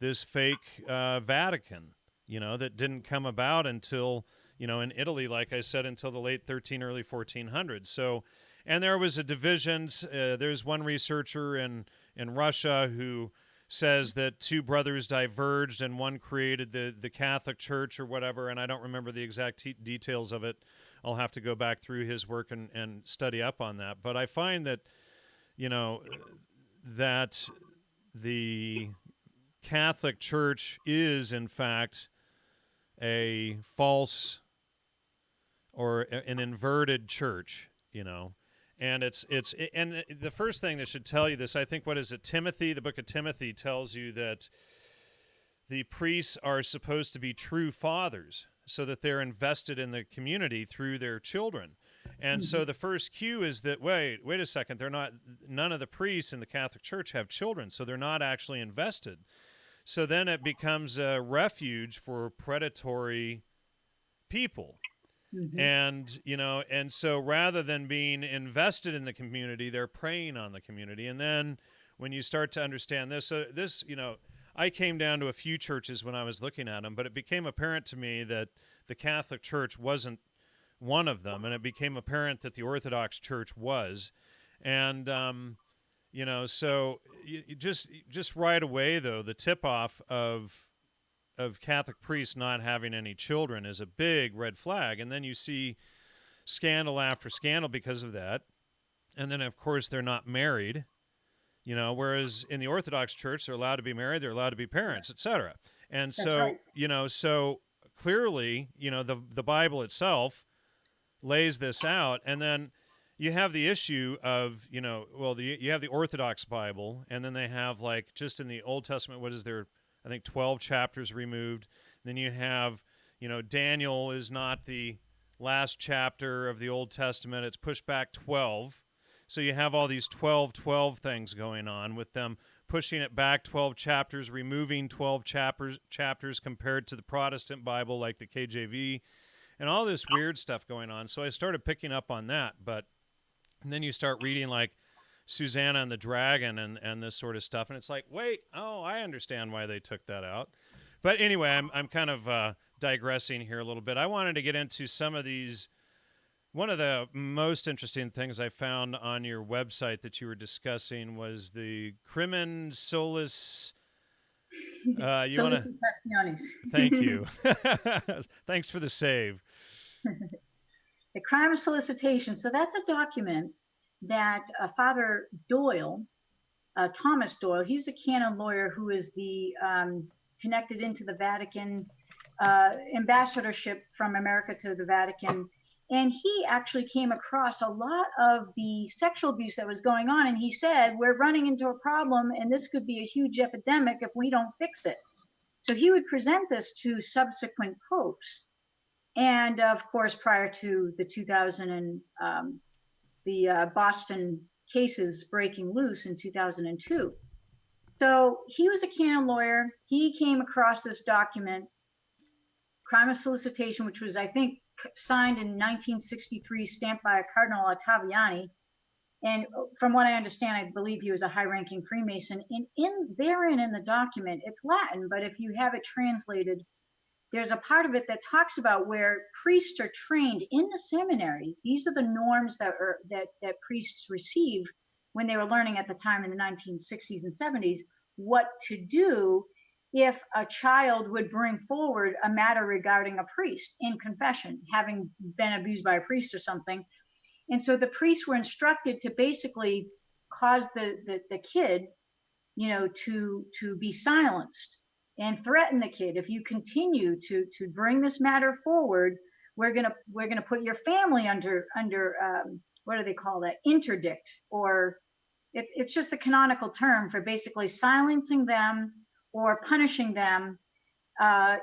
[SPEAKER 1] this fake Vatican, that didn't come about until, in Italy, like I said, until the late early 1400s. So, and there was a division. There's one researcher in Russia who says that two brothers diverged and one created the Catholic Church or whatever, and I don't remember the exact details of it. I'll have to go back through his work and study up on that. But I find that, that the Catholic Church is, in fact, a false or an inverted church, And and the first thing that should tell you this, I think, what is it? Timothy, the book of Timothy tells you that the priests are supposed to be true fathers so that they're invested in the community through their children. And so the first cue is that, wait a second, none of the priests in the Catholic Church have children, so they're not actually invested. So then it becomes a refuge for predatory people.
[SPEAKER 2] Hmm.
[SPEAKER 1] And and so rather than being invested in the community, they're preying on the community. And then when you start to understand this, I came down to a few churches when I was looking at them, but it became apparent to me that the Catholic Church wasn't one of them, and it became apparent that the Orthodox Church was. And so just right away, though, the tip off of Catholic priests not having any children is a big red flag. And then you see scandal after scandal because of that. And then, of course, they're not married, whereas in the Orthodox Church, they're allowed to be married, they're allowed to be parents, etc. And
[SPEAKER 2] That's
[SPEAKER 1] so,
[SPEAKER 2] right.
[SPEAKER 1] so clearly, the Bible itself lays this out. And then you have the issue of, you have the Orthodox Bible, and then they have, like, just in the Old Testament, what is there? I think 12 chapters removed. Then you have, Daniel is not the last chapter of the Old Testament. It's pushed back 12. So you have all these 12 things going on with them pushing it back 12 chapters, removing 12 chapters compared to the Protestant Bible like the KJV, and all this weird stuff going on. So I started picking up on that. And then you start reading like Susanna and the Dragon and this sort of stuff, and it's like, wait, I understand why they took that out. But anyway, I'm kind of digressing here a little bit. I wanted to get into some of these. One of the most interesting things I found on your website that you were discussing was the crimen solus. You want to? Thank
[SPEAKER 2] Solicitationes.
[SPEAKER 1] you. Thanks for the save.
[SPEAKER 2] The crime of solicitation. So that's a document that Father Doyle, Thomas Doyle, he was a canon lawyer who is the connected into the Vatican ambassadorship from America to the Vatican. And he actually came across a lot of the sexual abuse that was going on. And he said, we're running into a problem, and this could be a huge epidemic if we don't fix it. So he would present this to subsequent popes. And of course, prior to the 2000 and the Boston cases breaking loose in 2002. So he was a canon lawyer. He came across this document, crime of solicitation, which was, I think, signed in 1963, stamped by a Cardinal Ottaviani. And from what I understand, I believe he was a high-ranking Freemason. And therein in the document, it's Latin, but if you have it translated, there's a part of it that talks about where priests are trained in the seminary. These are the norms that priests receive when they were learning at the time in the 1960s and 70s, what to do if a child would bring forward a matter regarding a priest in confession, having been abused by a priest or something. And so the priests were instructed to basically cause the kid, to be silenced and threaten the kid. If you continue to bring this matter forward, we're gonna put your family under what do they call that? Interdict, or it's just the canonical term for basically silencing them or punishing them,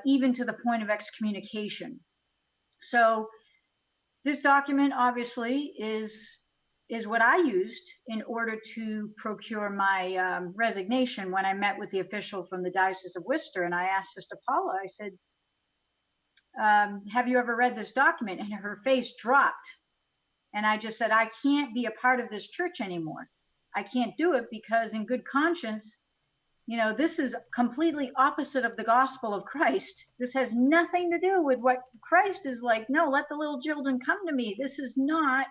[SPEAKER 2] even to the point of excommunication. So this document obviously is what I used in order to procure my resignation when I met with the official from the Diocese of Worcester. And I asked Sister Paula, I said, have you ever read this document? And her face dropped. And I just said, I can't be a part of this church anymore. I can't do it because in good conscience, this is completely opposite of the gospel of Christ. This has nothing to do with what Christ is like. No, let the little children come to me. This is not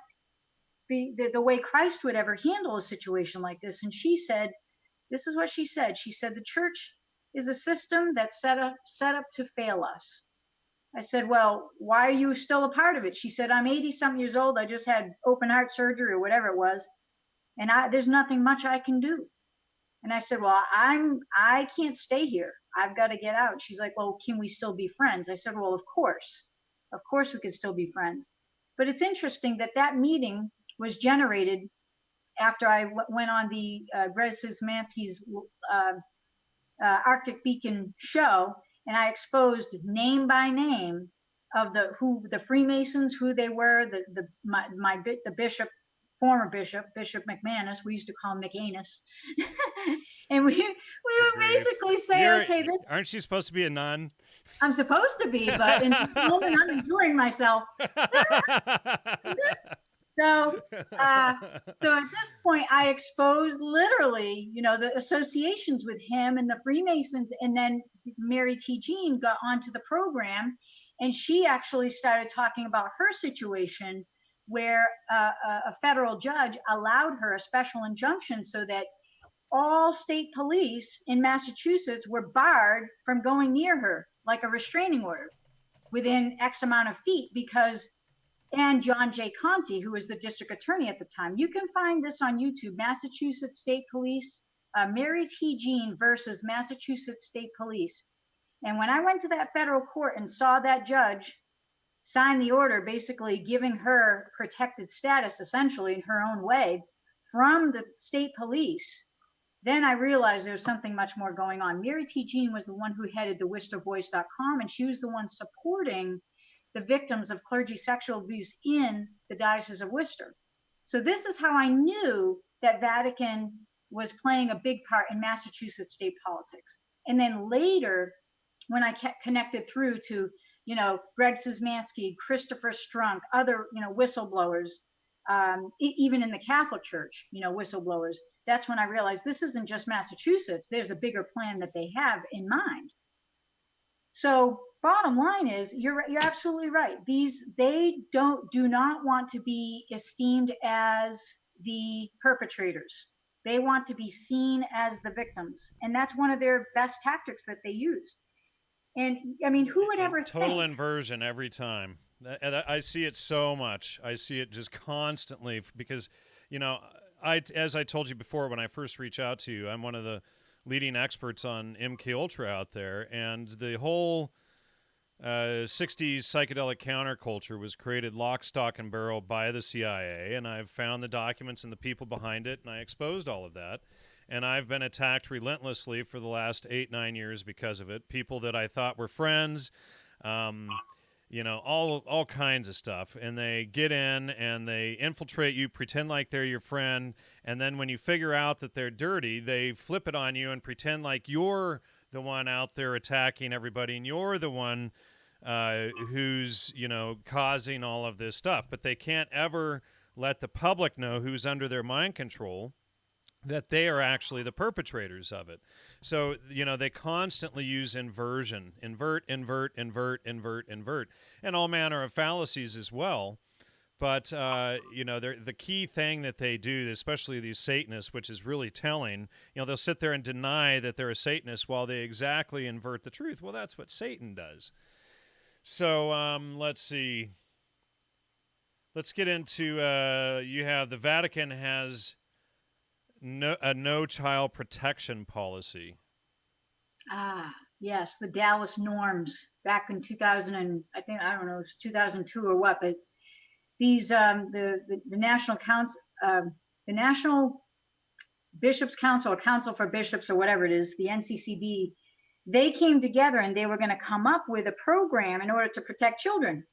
[SPEAKER 2] the way Christ would ever handle a situation like this. And she said, this is what she said. She said, the church is a system that's set up to fail us. I said, well, why are you still a part of it? She said, I'm 80-something years old. I just had open heart surgery or whatever it was. And there's nothing much I can do. And I said, well, I can't stay here. I've got to get out. She's like, well, can we still be friends? I said, well, of course we could still be friends. But it's interesting that meeting was generated after I went on the Greg Szymanski's Arctic Beacon show, and I exposed name by name of the Freemasons, who they were, the bishop, former Bishop McManus. We used to call him McAnus. And we
[SPEAKER 1] grief.
[SPEAKER 2] basically say, okay,
[SPEAKER 1] Aren't you supposed to be a nun?
[SPEAKER 2] I'm supposed to be, but in this moment I'm enjoying myself. So, uh, so at this point, I exposed literally, the associations with him and the Freemasons, and then Mary T. Jean got onto the program, and she actually started talking about her situation, where a federal judge allowed her a special injunction so that all state police in Massachusetts were barred from going near her, like a restraining order, within X amount of feet, because and John J. Conti, who was the district attorney at the time. You can find this on YouTube, Massachusetts State Police, Mary T. Jean versus Massachusetts State Police. And when I went to that federal court and saw that judge sign the order, basically giving her protected status, essentially in her own way, from the state police, then I realized there was something much more going on. Mary T. Jean was the one who headed the WorcesterVoice.com, and she was the one supporting the victims of clergy sexual abuse in the Diocese of Worcester. So this is how I knew that Vatican was playing a big part in Massachusetts state politics. And then later, when I connected through to, Greg Szymanski, Christopher Strunk, other, whistleblowers, even in the Catholic Church, whistleblowers, that's when I realized this isn't just Massachusetts. There's a bigger plan that they have in mind. So bottom line is, you're absolutely right. They do not want to be esteemed as the perpetrators. They want to be seen as the victims, and that's one of their best tactics that they use. And I mean, who would ever
[SPEAKER 1] total
[SPEAKER 2] think?
[SPEAKER 1] inversion every time. I see it so much. I see it just constantly because, as I told you before, when I first reached out to you, I'm one of the leading experts on MK Ultra out there, and the whole 60s psychedelic counterculture was created lock, stock, and barrel by the CIA, and I've found the documents and the people behind it, and I exposed all of that. And I've been attacked relentlessly for the last 8-9 years because of it. People that I thought were friends, all kinds of stuff. And they get in and they infiltrate you, pretend like they're your friend, and then when you figure out that they're dirty, they flip it on you and pretend like you're the one out there attacking everybody, and you're the one who's, causing all of this stuff. But they can't ever let the public know, who's under their mind control, that they are actually the perpetrators of it. So, they constantly use inversion, invert, and all manner of fallacies as well. But, the key thing that they do, especially these Satanists, which is really telling, they'll sit there and deny that they're a Satanist while they exactly invert the truth. Well, that's what Satan does. So, let's see. Let's get into, you have the Vatican has no child protection policy.
[SPEAKER 2] Yes, the Dallas norms back in 2000, and I don't know, it was 2002 or what, but these the National Council, the National Bishops Council, or Council for Bishops, or whatever it is, the NCCB, they came together and they were going to come up with a program in order to protect children.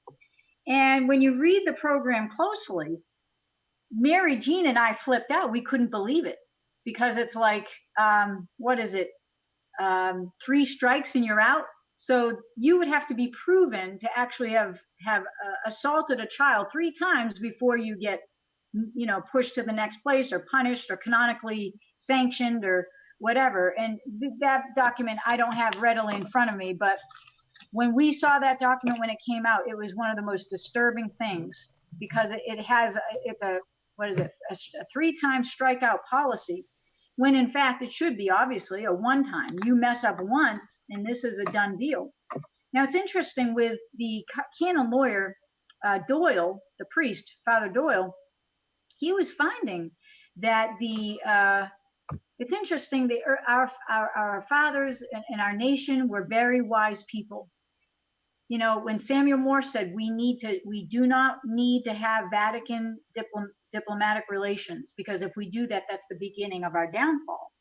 [SPEAKER 2] And when you read the program closely, Mary Jean and I flipped out. We couldn't believe it, because it's like, what is it? 3 strikes and you're out. So you would have to be proven to actually have assaulted a child 3 times before you get, pushed to the next place or punished or canonically sanctioned or whatever. And that document I don't have readily in front of me, but when we saw that document when it came out, it was one of the most disturbing things, because it's a 3-time strikeout policy, when in fact it should be obviously a 1-time. You mess up once and this is a done deal. Now it's interesting with the canon lawyer, Doyle, the priest, Father Doyle, he was finding that it's interesting, our fathers and our nation were very wise people. When Samuel Morse said we do not need to have Vatican diplomatic relations, because if we do that, that's the beginning of our downfall.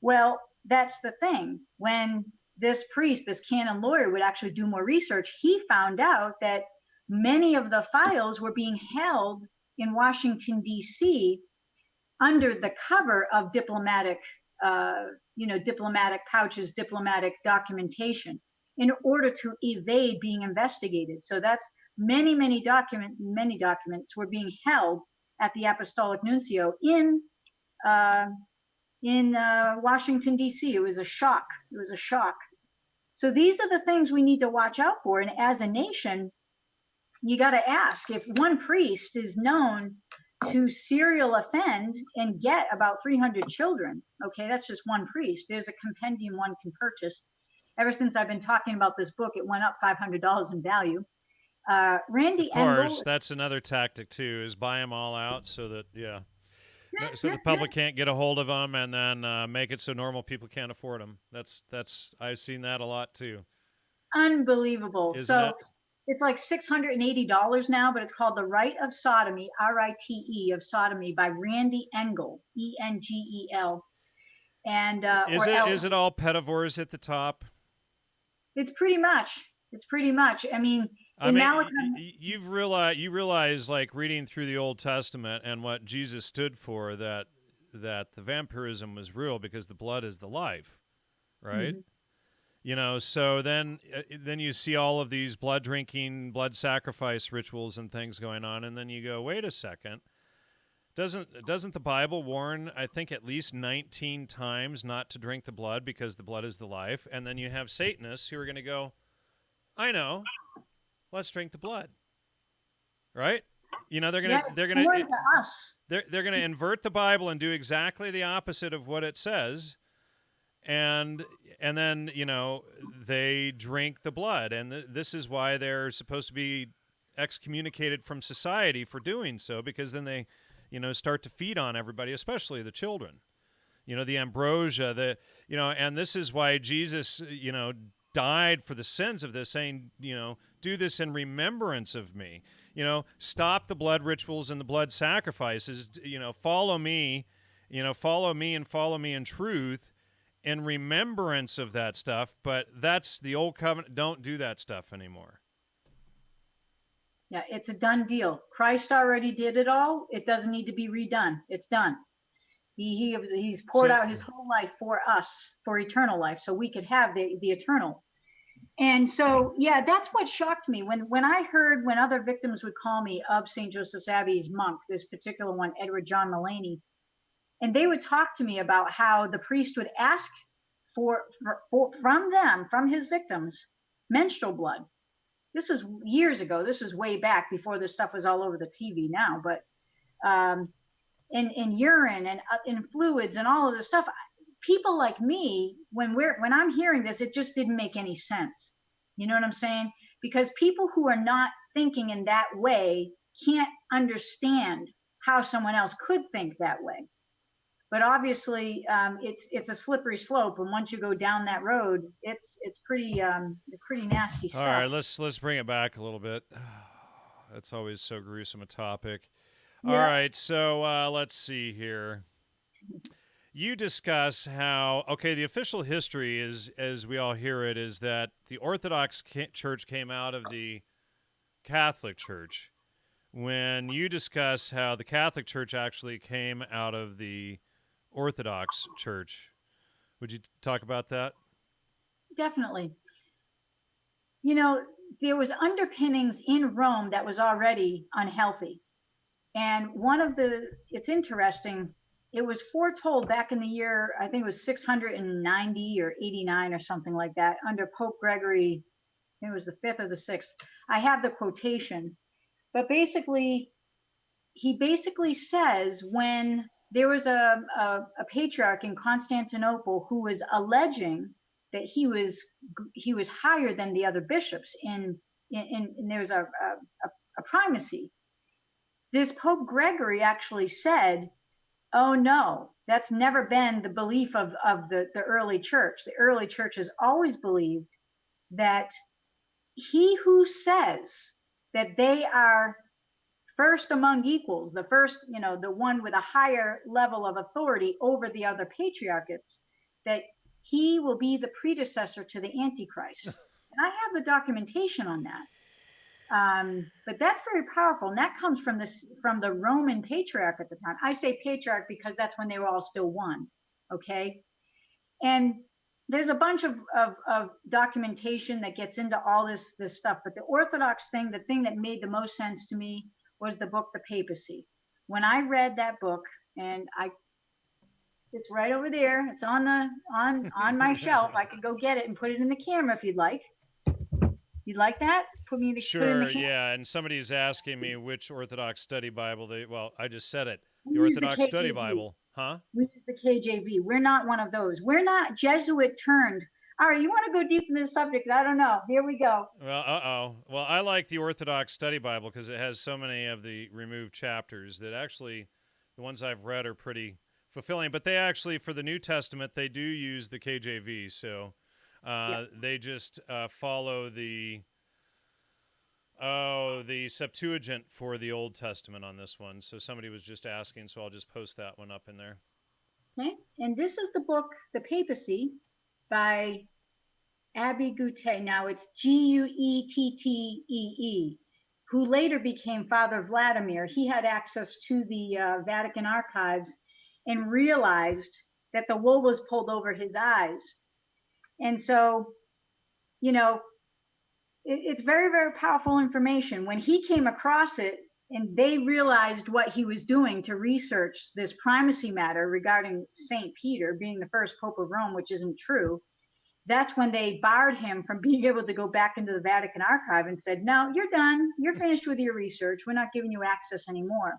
[SPEAKER 2] Well, that's the thing. When this priest, this canon lawyer, would actually do more research, he found out that many of the files were being held in Washington, D.C. under the cover of diplomatic diplomatic pouches, diplomatic documentation in order to evade being investigated. So that's many documents were being held at the Apostolic Nuncio uh, in Washington, D.C. It was a shock. It was a shock. So these are the things we need to watch out for. And as a nation, you got to ask, if one priest is known to serial offend and get about 300 children, okay, that's just one priest. There's a compendium one can purchase. Ever since I've been talking about this book, it went up $500 in value. Randy
[SPEAKER 1] Of course,
[SPEAKER 2] Engel.
[SPEAKER 1] that's another tactic too, is buy them all out so that, yeah.
[SPEAKER 2] Yeah,
[SPEAKER 1] So
[SPEAKER 2] yeah,
[SPEAKER 1] the public can't get a hold of them, and then make it so normal people can't afford them. That's I've seen that a lot too,
[SPEAKER 2] unbelievable.
[SPEAKER 1] isn't
[SPEAKER 2] So
[SPEAKER 1] it?
[SPEAKER 2] it's like $680 now, but it's called The Rite of Sodomy, Rite of Sodomy, by Randy Engel, Engel, and or L.
[SPEAKER 1] Is it all pedivores at the top?
[SPEAKER 2] It's pretty much. It's pretty much. I mean,
[SPEAKER 1] I
[SPEAKER 2] in
[SPEAKER 1] mean,
[SPEAKER 2] Malachi.
[SPEAKER 1] you realize like reading through the Old Testament and what Jesus stood for, that the vampirism was real because the blood is the life, right?
[SPEAKER 2] Mhm.
[SPEAKER 1] So then you see all of these blood drinking, blood sacrifice rituals and things going on, and then you go, wait a second. Doesn't the Bible warn, I think, at least 19 times not to drink the blood because the blood is the life? And then you have Satanists who are going to go, I know, let's drink the blood, right?
[SPEAKER 2] Yeah,
[SPEAKER 1] They're
[SPEAKER 2] it's
[SPEAKER 1] gonna
[SPEAKER 2] foreign to us.
[SPEAKER 1] they're gonna invert the Bible and do exactly the opposite of what it says, and then they drink the blood, and this is why they're supposed to be excommunicated from society for doing so, because then they start to feed on everybody, especially the children. The ambrosia, and this is why Jesus died for the sins of this, saying, do this in remembrance of me. Stop the blood rituals and the blood sacrifices. Follow me, follow me and follow me in truth, in remembrance of that stuff. But that's the old covenant. Don't do that stuff anymore.
[SPEAKER 2] Yeah, it's a done deal. Christ already did it all. It doesn't need to be redone. It's done. He's poured
[SPEAKER 1] So
[SPEAKER 2] out his whole life for us, for eternal life, so we could have the eternal. And so, yeah, that's what shocked me when I heard, when other victims would call me of St. Joseph's Abbey's monk, this particular one, Edward John Mulaney, and they would talk to me about how the priest would ask for from them, from his victims, menstrual blood. This was years ago. This was way back before this stuff was all over the TV now, but in urine and in fluids and all of this stuff. People like me, when I'm hearing this, it just didn't make any sense. You know what I'm saying? Because people who are not thinking in that way can't understand how someone else could think that way. But obviously, it's a slippery slope, and once you go down that road, it's pretty nasty stuff.
[SPEAKER 1] all right, let's bring it back a little bit. That's always so gruesome a topic. All
[SPEAKER 2] Yeah.
[SPEAKER 1] right, so let's see here. You discuss how, okay, the official history is, as we all hear it, is that the Orthodox Church came out of the Catholic Church, when you discuss how the Catholic Church actually came out of the Orthodox Church. Would you talk about that?
[SPEAKER 2] Definitely. There was underpinnings in Rome that was already unhealthy. And it's interesting, it was foretold back in the year, I think it was 690 or 89 or something like that, under Pope Gregory. I think it was the 5th or the 6th. I have the quotation. But basically, he basically says, when there was a patriarch in Constantinople who was alleging that he was higher than the other bishops in there was a primacy. This Pope Gregory actually said, oh no, that's never been the belief of the early church. The early church has always believed that he who says that they are first among equals, the first, the one with a higher level of authority over the other patriarchates, that he will be the predecessor to the Antichrist. And I have the documentation on that. But that's very powerful, and that comes from the Roman patriarch at the time. I say patriarch because that's when they were all still one. Okay, And there's a bunch of documentation that gets into all this stuff. But the Orthodox thing, the thing that made the most sense to me was the book, The Papacy. When I read that book, and it's right over there. It's on my shelf. I could go get it and put it in the camera if you'd like. You'd like that? Put in the
[SPEAKER 1] Sure,
[SPEAKER 2] camera.
[SPEAKER 1] yeah. And somebody's asking me which Orthodox Study Bible well, I just said it. The
[SPEAKER 2] We use the
[SPEAKER 1] Orthodox Study
[SPEAKER 2] KJV.
[SPEAKER 1] Bible, huh?
[SPEAKER 2] We use the KJV. We're not one of those. We're not Jesuit turned. All right, you want to go deep into the subject? I don't know. Here we go.
[SPEAKER 1] Well, Well, I like the Orthodox Study Bible because it has so many of the removed chapters that actually the ones I've read are pretty fulfilling. But they actually, for the New Testament, they do use the KJV. So
[SPEAKER 2] Yep.
[SPEAKER 1] they just follow the Septuagint for the Old Testament on this one. So somebody was just asking, so I'll just post that one up in there.
[SPEAKER 2] Okay. And this is the book, The Papacy, by Abbe Goutet. Now it's Guettee, who later became Father Vladimir. He had access to the Vatican archives and realized that the wool was pulled over his eyes. And so, you know, it's very, very powerful information. When he came across it and they realized what he was doing to research this primacy matter regarding St. Peter being the first Pope of Rome, which isn't true, that's when they barred him from being able to go back into the Vatican archive and said, no, you're done. You're finished with your research. We're not giving you access anymore.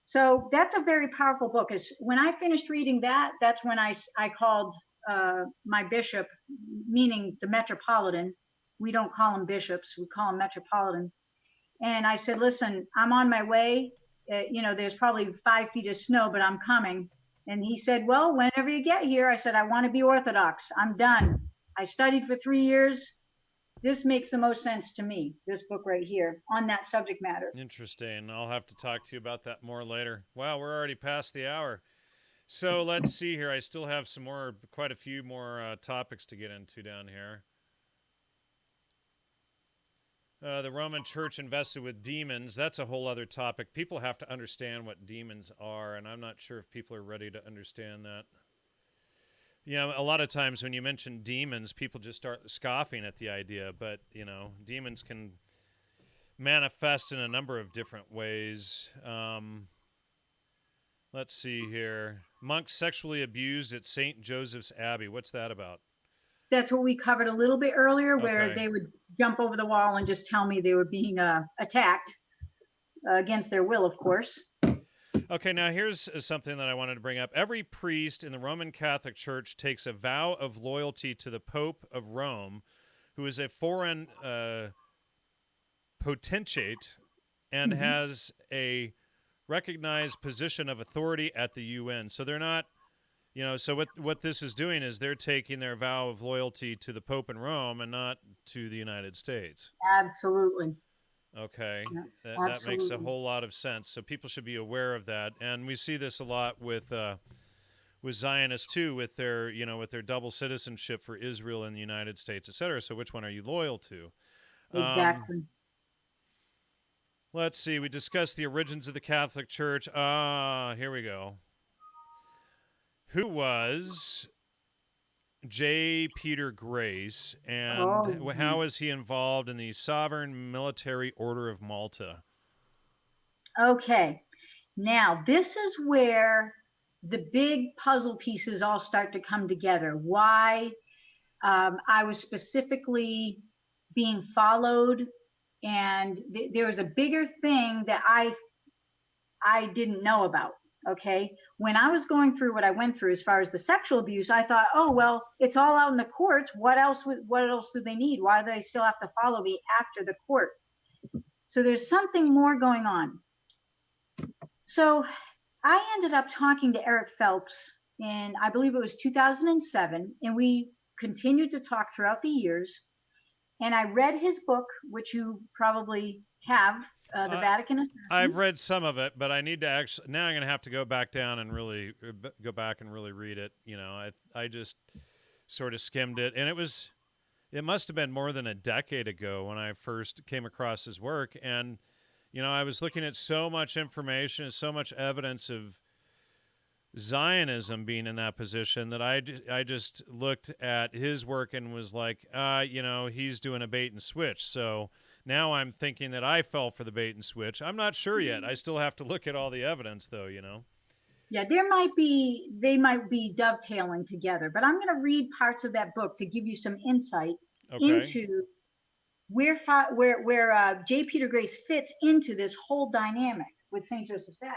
[SPEAKER 2] So that's a very powerful book. When I finished reading that, that's when I called my bishop, meaning the metropolitan. We don't call them bishops. We call them metropolitan. And I said, listen, I'm on my way. There's probably 5 feet of snow, but I'm coming. And he said, well, whenever you get here. I said, I want to be Orthodox. I'm done. I studied for 3 years. This makes the most sense to me, this book right here on that subject matter.
[SPEAKER 1] Interesting. I'll have to talk to you about that more later. Wow, we're already past the hour. So let's see here. I still have quite a few more topics to get into down here. The Roman Church invested with demons. That's a whole other topic. People have to understand what demons are, and I'm not sure if people are ready to understand that. A lot of times when you mention demons, people just start scoffing at the idea, but, demons can manifest in a number of different ways. Let's see here. Monks sexually abused at St. Joseph's Abbey. What's that about?
[SPEAKER 2] That's what we covered a little bit earlier, where
[SPEAKER 1] Okay.
[SPEAKER 2] they would jump over the wall and just tell me they were being attacked against their will, of course.
[SPEAKER 1] Okay, now here's something that I wanted to bring up. Every priest in the Roman Catholic Church takes a vow of loyalty to the Pope of Rome, who is a foreign potentate and has a recognized position of authority at the UN. So they're not, so what this is doing is they're taking their vow of loyalty to the Pope in Rome and not to the United States.
[SPEAKER 2] Absolutely.
[SPEAKER 1] Okay,
[SPEAKER 2] Yeah,
[SPEAKER 1] that makes a whole lot of sense. So people should be aware of that, and we see this a lot with Zionists too, with their double citizenship for Israel and the United States, etc. So which one are you loyal to?
[SPEAKER 2] Exactly.
[SPEAKER 1] Let's see. We discussed the origins of the Catholic Church. Here we go. Who was J. Peter Grace, and how is he involved in the Sovereign Military Order of Malta?
[SPEAKER 2] Okay. Now, this is where the big puzzle pieces all start to come together. Why I was specifically being followed, and there was a bigger thing that I didn't know about. Okay. When I was going through what I went through as far as the sexual abuse, I thought, oh, well, it's all out in the courts. What else do they need? Why do they still have to follow me after the court? So there's something more going on. So I ended up talking to Eric Phelps in, I believe it was 2007, and we continued to talk throughout the years. And I read his book, which you probably have, The Vatican Assassins.
[SPEAKER 1] I've read some of it, but I need to actually, now I'm going to have to go back down and really go back and really read it. I just sort of skimmed it, and it must have been more than a decade ago when I first came across his work. And, I was looking at so much information, so much evidence of Zionism being in that position that I just looked at his work and was like, he's doing a bait and switch. So now I'm thinking that I fell for the bait and switch. I'm not sure yet. I still have to look at all the evidence, though,
[SPEAKER 2] Yeah, they might be dovetailing together, but I'm going to read parts of that book to give you some insight
[SPEAKER 1] Okay.
[SPEAKER 2] into where J. Peter Grace fits into this whole dynamic with St. Joseph Savvy.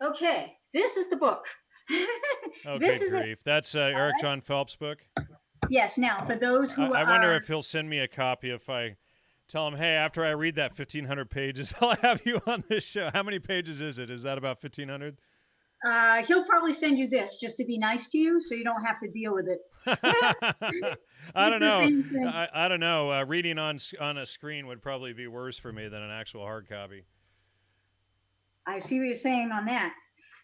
[SPEAKER 2] Okay, this is the book.
[SPEAKER 1] Okay,
[SPEAKER 2] This is it.
[SPEAKER 1] grief. That's Eric John Phelps' book.
[SPEAKER 2] Yes. Now, for those who
[SPEAKER 1] I
[SPEAKER 2] are,
[SPEAKER 1] wonder if he'll send me a copy if I tell him, hey, after I read that 1,500 pages, I'll have you on this show. How many pages is it? Is that about 1,500?
[SPEAKER 2] He'll probably send you this just to be nice to you, so you don't have to deal with it.
[SPEAKER 1] I don't know.
[SPEAKER 2] Thing.
[SPEAKER 1] I don't know. Reading on a screen would probably be worse for me than an actual hard copy.
[SPEAKER 2] I see what you're saying on that.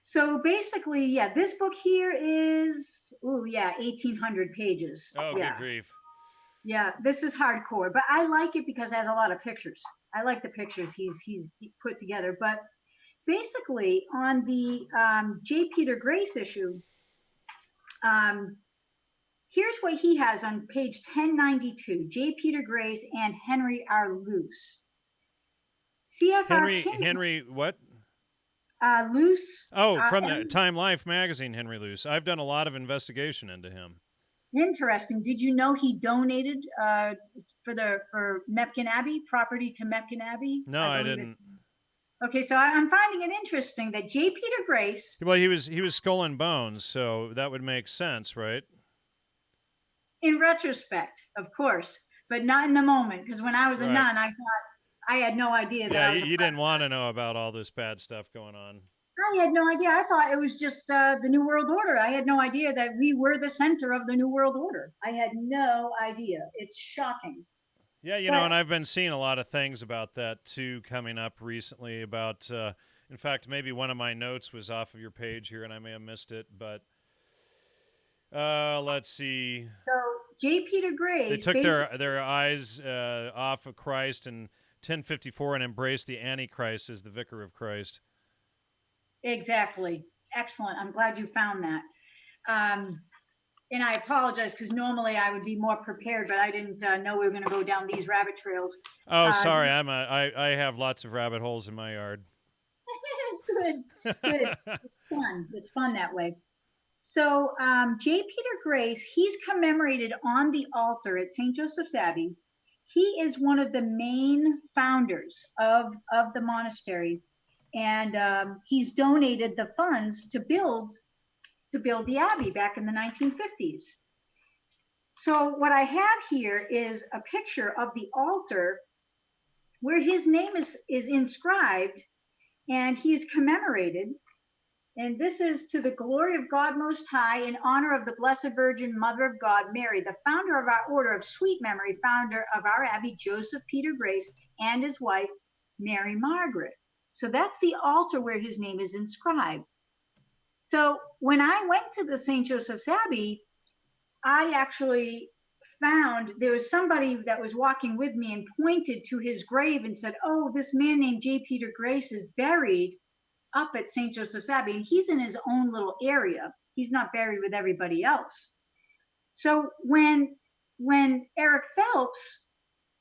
[SPEAKER 2] So basically, yeah, this book here is 1,800 pages.
[SPEAKER 1] Oh,
[SPEAKER 2] yeah.
[SPEAKER 1] Good grief.
[SPEAKER 2] Yeah, this is hardcore, but I like it because it has a lot of pictures. I like the pictures he's put together. But basically, on the J. Peter Grace issue, here's what he has on page 1092, J. Peter Grace and Henry R. Luce. CFR
[SPEAKER 1] Henry what?
[SPEAKER 2] Luce.
[SPEAKER 1] Oh, from the Time Life magazine, Henry Luce. I've done a lot of investigation into him.
[SPEAKER 2] Interesting. Did you know he donated for Mepkin Abbey, property to Mepkin Abbey?
[SPEAKER 1] No, I didn't.
[SPEAKER 2] Okay, so I'm finding it interesting that J. Peter Grace.
[SPEAKER 1] Well, he was Skull and Bones, so that would make sense, right?
[SPEAKER 2] In retrospect, of course, but not in the moment, because when I was a nun, I thought I had no idea that.
[SPEAKER 1] Yeah, you didn't want to know about all this bad stuff going on.
[SPEAKER 2] I had no idea. I thought it was just the New World Order. I had no idea that we were the center of the New World Order. I had no idea. It's shocking.
[SPEAKER 1] Yeah, and I've been seeing a lot of things about that too coming up recently about in fact, maybe one of my notes was off of your page here and I may have missed it, but let's see.
[SPEAKER 2] So, J. Peter Grace,
[SPEAKER 1] they took their eyes off of Christ in 1054 and embraced the Antichrist as the vicar of Christ.
[SPEAKER 2] Exactly. Excellent. I'm glad you found that. And I apologize because normally I would be more prepared, but I didn't know we were going to go down these rabbit trails.
[SPEAKER 1] Oh, sorry. I have lots of rabbit holes in my yard.
[SPEAKER 2] Good. It's fun. It's fun that way. So J. Peter Grace, he's commemorated on the altar at St. Joseph's Abbey. He is one of the main founders of the monastery. And he's donated the funds to build the abbey back in the 1950s. So what I have here is a picture of the altar where his name is inscribed and he is commemorated. And this is to the glory of God Most High, in honor of the Blessed Virgin Mother of God, Mary, the founder of our order of sweet memory, founder of our abbey, Joseph Peter Grace, and his wife, Mary Margaret. So that's the altar where his name is inscribed. So when I went to the St. Joseph's Abbey, I actually found there was somebody that was walking with me and pointed to his grave and said, oh, this man named J. Peter Grace is buried up at St. Joseph's Abbey, and he's in his own little area. He's not buried with everybody else. So when Eric Phelps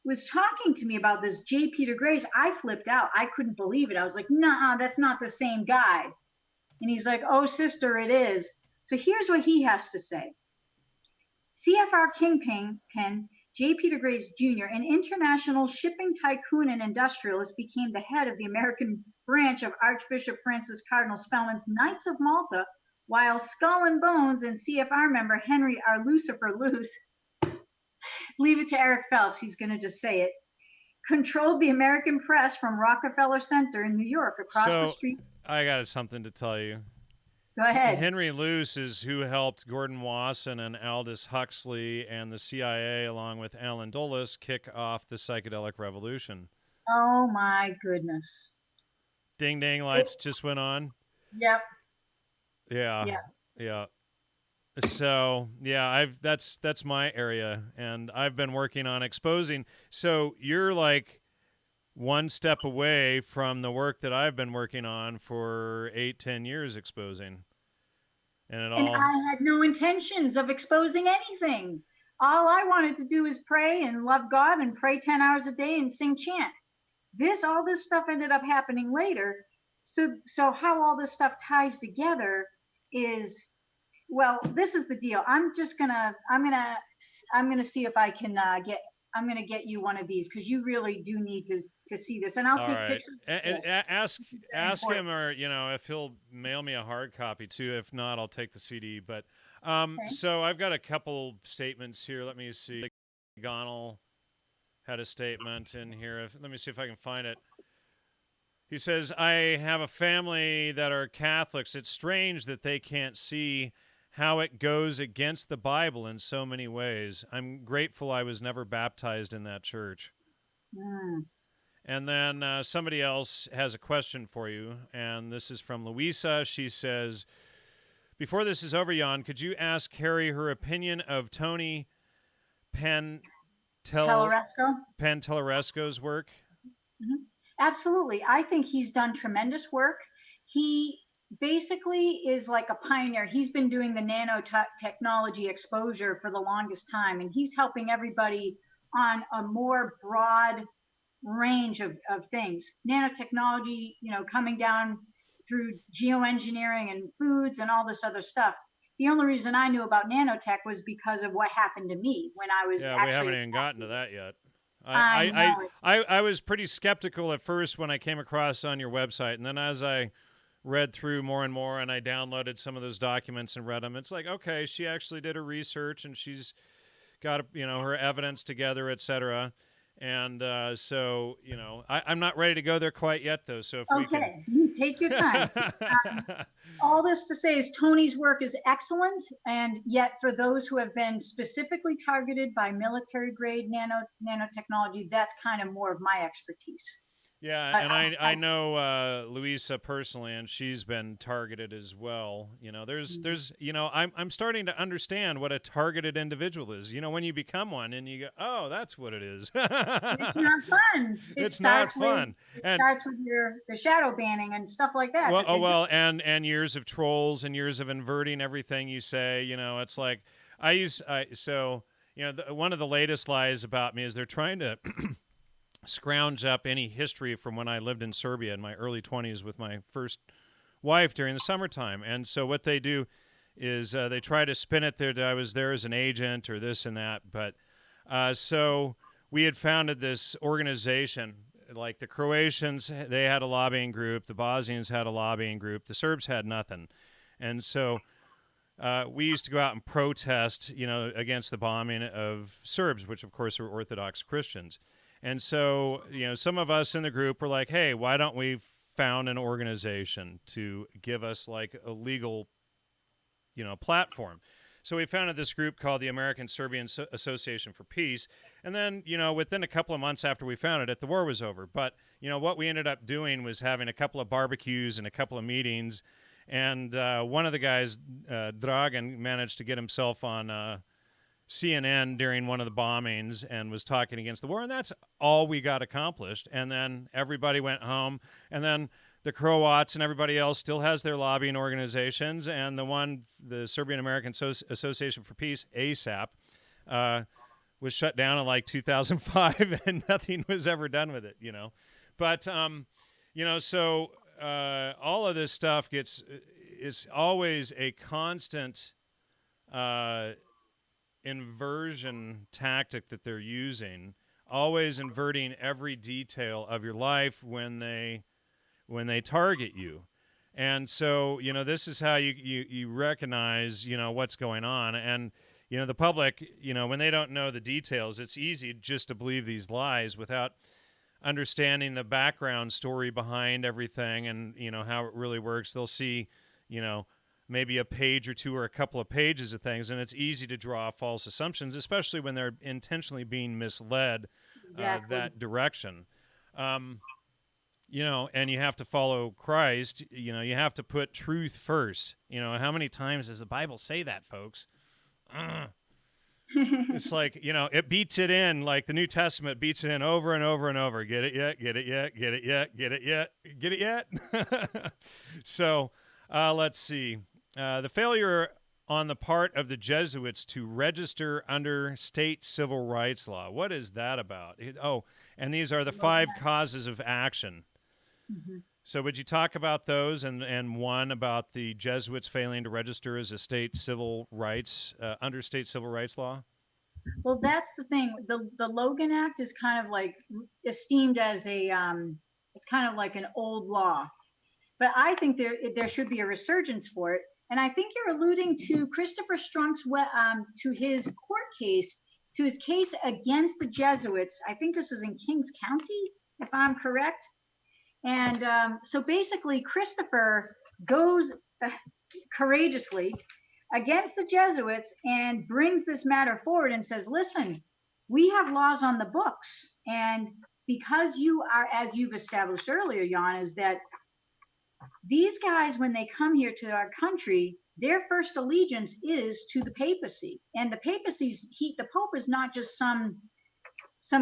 [SPEAKER 2] was talking to me about this J. Peter Grace, I flipped out. I couldn't believe it. I was like, nah, that's not the same guy. And he's like, oh, sister, it is. So here's what he has to say. CFR Kingpin J. Peter Grace Jr., an international shipping tycoon and industrialist, became the head of the American branch of Archbishop Francis Cardinal Spellman's Knights of Malta, while Skull and Bones and CFR member Henry R. Lucifer Luce, leave it to Eric Phelps, he's going to just say it, controlled the American press from Rockefeller Center in New York across the street.
[SPEAKER 1] I got something to tell you.
[SPEAKER 2] Go ahead.
[SPEAKER 1] Henry Luce is who helped Gordon Wasson and Aldous Huxley and the CIA, along with Alan Dulles, kick off the psychedelic revolution.
[SPEAKER 2] Oh, my goodness.
[SPEAKER 1] Ding, ding, lights just went on.
[SPEAKER 2] Yep.
[SPEAKER 1] Yeah. So yeah, that's my area, and I've been working on exposing. So you're like one step away from the work that I've been working on for 8, 10 years, exposing, and it
[SPEAKER 2] And
[SPEAKER 1] all.
[SPEAKER 2] I had no intentions of exposing anything. All I wanted to do was pray and love God and pray 10 hours a day and sing chant. All this stuff ended up happening later. So how all this stuff ties together is, well, this is the deal. I'm gonna see if I can I'm gonna get you one of these because you really do need to see this, and I'll
[SPEAKER 1] All
[SPEAKER 2] take
[SPEAKER 1] right.
[SPEAKER 2] pictures of
[SPEAKER 1] And
[SPEAKER 2] this.
[SPEAKER 1] ask
[SPEAKER 2] This is very
[SPEAKER 1] ask
[SPEAKER 2] important.
[SPEAKER 1] him, or if he'll mail me a hard copy too. If not, I'll take the CD. But
[SPEAKER 2] Okay.
[SPEAKER 1] so I've got a couple statements here. Let me see. Gonal had a statement in here. Let me see if I can find it. He says, "I have a family that are Catholics. It's strange that they can't see how it goes against the Bible in so many ways. I'm grateful I was never baptized in that church."
[SPEAKER 2] Mm.
[SPEAKER 1] And then somebody else has a question for you, and this is from Louisa. She says, "Before this is over, Jan, could you ask Keri her opinion of Tony Pantel-
[SPEAKER 2] Teleresco.
[SPEAKER 1] Pantelleresco's work?"
[SPEAKER 2] Mhm. Absolutely. I think he's done tremendous work. He basically is like a pioneer. He's been doing the nanotechnology exposure for the longest time, and he's helping everybody on a more broad range of things. Nanotechnology, coming down through geoengineering and foods and all this other stuff. The only reason I knew about nanotech was because of what happened to me when I was
[SPEAKER 1] Yeah, we haven't
[SPEAKER 2] actually.
[SPEAKER 1] even gotten to that yet. I,
[SPEAKER 2] I
[SPEAKER 1] I, I,
[SPEAKER 2] know.
[SPEAKER 1] I was pretty skeptical at first when I came across on your website, and then as I read through more and more, and I downloaded some of those documents and read them, it's like, okay, she actually did her research and she's got her evidence together, etc. And so I'm not ready to go there quite yet, though. So if we can.
[SPEAKER 2] Okay, you take your time. All this to say is Tony's work is excellent, and yet for those who have been specifically targeted by military grade nanotechnology, that's kind of more of my expertise.
[SPEAKER 1] Yeah,
[SPEAKER 2] But
[SPEAKER 1] and I know Louisa personally, and she's been targeted as well. I'm starting to understand what a targeted individual is. When you become one, and you go, oh, that's what it is.
[SPEAKER 2] it's not fun. It
[SPEAKER 1] It's not
[SPEAKER 2] starts with
[SPEAKER 1] fun, and
[SPEAKER 2] the shadow banning and stuff like that
[SPEAKER 1] well,
[SPEAKER 2] that
[SPEAKER 1] oh
[SPEAKER 2] they do.
[SPEAKER 1] well, and years of trolls and years of inverting everything you say. It's like one of the latest lies about me is they're trying to scrounge up any history from when I lived in Serbia in my early 20s with my first wife during the summertime. And so what they do is they try to spin it that I was there as an agent or this and that. But so we had founded this organization. Like the Croatians, they had a lobbying group. The Bosnians had a lobbying group. The Serbs had nothing. And so we used to go out and protest, against the bombing of Serbs, which of course were Orthodox Christians. And so, some of us in the group were like, hey, why don't we found an organization to give us like a legal, platform? So we founded this group called the American Serbian Association for Peace. And then, within a couple of months after we founded it, the war was over. But, what we ended up doing was having a couple of barbecues and a couple of meetings. And one of the guys, Dragan, managed to get himself on CNN during one of the bombings and was talking against the war. And that's all we got accomplished. And then everybody went home. And then the Croats and everybody else still has their lobbying organizations. And the Serbian American Association for Peace, ASAP, was shut down in like 2005 and nothing was ever done with it. But, so all of this stuff is always a constant inversion tactic that they're using, always inverting every detail of your life when they target you. And so, this is how you recognize, what's going on. And, the public, when they don't know the details, it's easy just to believe these lies without understanding the background story behind everything and, how it really works. They'll see, maybe a page or two or a couple of pages of things, and it's easy to draw false assumptions, especially when they're intentionally being misled
[SPEAKER 2] Exactly.
[SPEAKER 1] that direction. Um, and you have to follow Christ. You have to put truth first. How many times does the Bible say that, folks? It's like, it beats it in, like the New Testament beats it in over and over and over. Get it yet? Get it yet? Get it yet? Get it yet? Get it yet? So let's see. The failure on the part of the Jesuits to register under state civil rights law. What is that about? Oh, and these are the 5 causes of action.
[SPEAKER 2] Mm-hmm.
[SPEAKER 1] So would you talk about those, and one about the Jesuits failing to register as a state civil rights under state civil rights law?
[SPEAKER 2] Well, that's the thing. The Logan Act is kind of like esteemed as it's kind of like an old law, but I think there should be a resurgence for it. And I think you're alluding to Christopher Strunk's to his court case, to his case against the Jesuits. I think this was in Kings County, if I'm correct. And so basically, Christopher goes courageously against the Jesuits and brings this matter forward and says, listen, we have laws on the books. And because you are, as you've established earlier, Jan, is that these guys, when they come here to our country, their first allegiance is to the papacy. And the papacy's, the Pope is not just some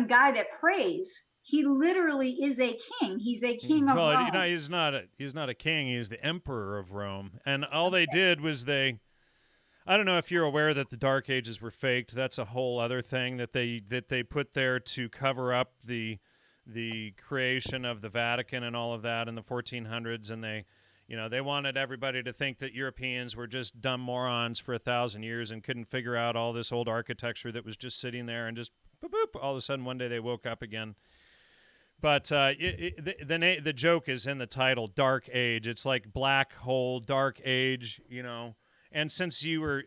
[SPEAKER 2] guy that prays. He literally is a king. He's a king of Rome.
[SPEAKER 1] Well, he's not a king. He's the emperor of Rome. And all they did was I don't know if you're aware that the Dark Ages were faked. That's a whole other thing that they put there to cover up the creation of the Vatican and all of that in the 1400s. And they wanted everybody to think that Europeans were just dumb morons for 1,000 years and couldn't figure out all this old architecture that was just sitting there, and just boop, boop, all of a sudden one day they woke up again. But the joke is in the title, Dark Age. It's like black hole, dark age, And since you're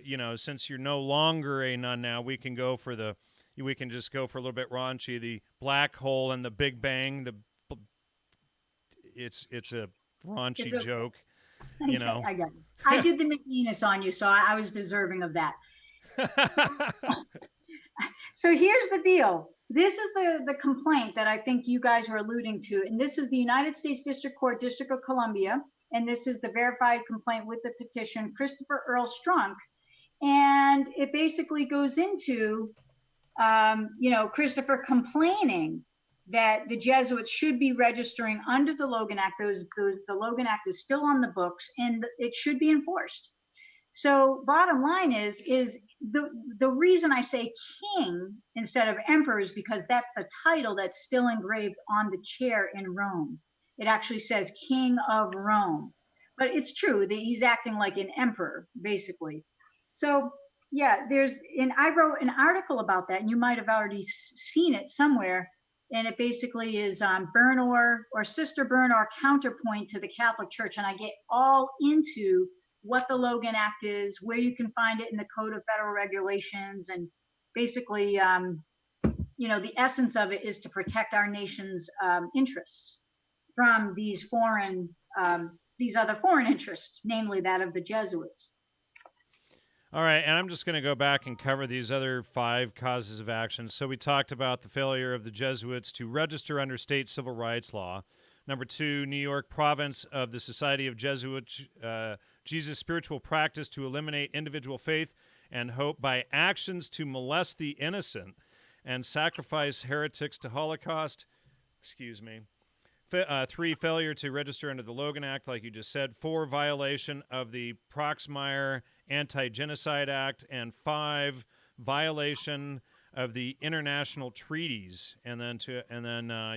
[SPEAKER 1] no longer a nun now, we can just go for a little bit raunchy. The black hole and the Big Bang. It's a raunchy joke,
[SPEAKER 2] I got it. I did the McVenis on you, so I was deserving of that. So here's the deal. This is the complaint that I think you guys were alluding to, and this is the United States District Court, District of Columbia. And this is the verified complaint with the petition, Christopher Earl Strunk. And it basically goes into, Christopher complaining that the Jesuits should be registering under the Logan Act. The Logan Act is still on the books, and it should be enforced. So bottom line is the reason I say king instead of emperor is because that's the title that's still engraved on the chair in Rome. It actually says King of Rome, but it's true that he's acting like an emperor, basically. So yeah, I wrote an article about that, and you might have already seen it somewhere. And it basically is Burnor or Sister Burnor counterpoint to the Catholic Church. And I get all into what the Logan Act is, where you can find it in the Code of Federal Regulations, and basically, the essence of it is to protect our nation's interests from these other foreign interests, namely that of the Jesuits.
[SPEAKER 1] All right, and I'm just going to go back and cover these other 5 causes of action. So we talked about the failure of the Jesuits to register under state civil rights law. Number 2, New York province of the Society of Jesuits, Jesus' spiritual practice to eliminate individual faith and hope by actions to molest the innocent and sacrifice heretics to Holocaust. 3, failure to register under the Logan Act, like you just said. 4, violation of the Proxmire Anti-Genocide Act. And 5, violation of the international treaties. And then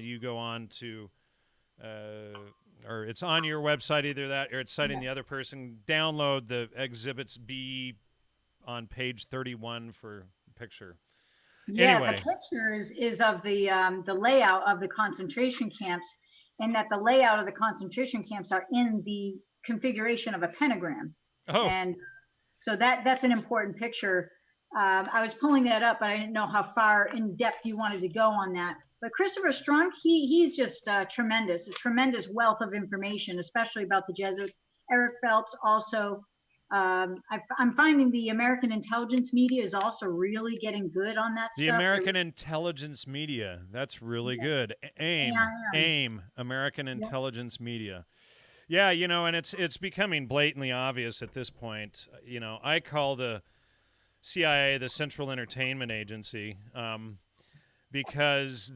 [SPEAKER 1] you go on to, or it's on your website, either that or it's citing the other person. Download the Exhibits B on page 31 for a picture.
[SPEAKER 2] Yeah,
[SPEAKER 1] anyway.
[SPEAKER 2] The picture is of the layout of the concentration camps, and that the layout of the concentration camps are in the configuration of a pentagram.
[SPEAKER 1] Oh.
[SPEAKER 2] And so that's an important picture. I was pulling that up, but I didn't know how far in depth you wanted to go on that. But Christopher Strunk, he's just tremendous, a tremendous wealth of information, especially about the Jesuits. Eric Phelps also I'm finding the American intelligence media is also really getting good on that
[SPEAKER 1] The
[SPEAKER 2] stuff.
[SPEAKER 1] American intelligence media. That's really
[SPEAKER 2] Yeah,
[SPEAKER 1] good.
[SPEAKER 2] AIM.
[SPEAKER 1] American
[SPEAKER 2] Yeah.
[SPEAKER 1] intelligence media. Yeah, and it's becoming blatantly obvious at this point. I call the CIA the Central Entertainment Agency, because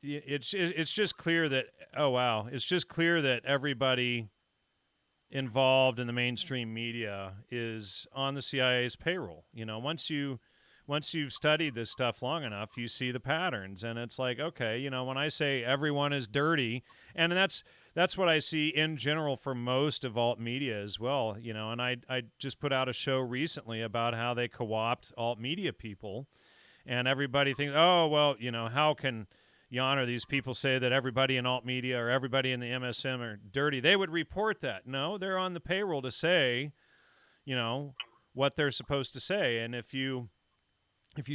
[SPEAKER 1] it's just clear that, oh wow, it's just clear that everybody involved in the mainstream media is on the CIA's payroll. Once you've studied this stuff long enough, you see the patterns, and it's like, okay, when I say everyone is dirty, and that's what I see in general for most of alt media as well. And I just put out a show recently about how they co-opt alt media people, and everybody thinks, oh well, how can Jan or these people say that everybody in alt media or everybody in the MSM are dirty? They would report that. No, they're on the payroll to say, what they're supposed to say, and if you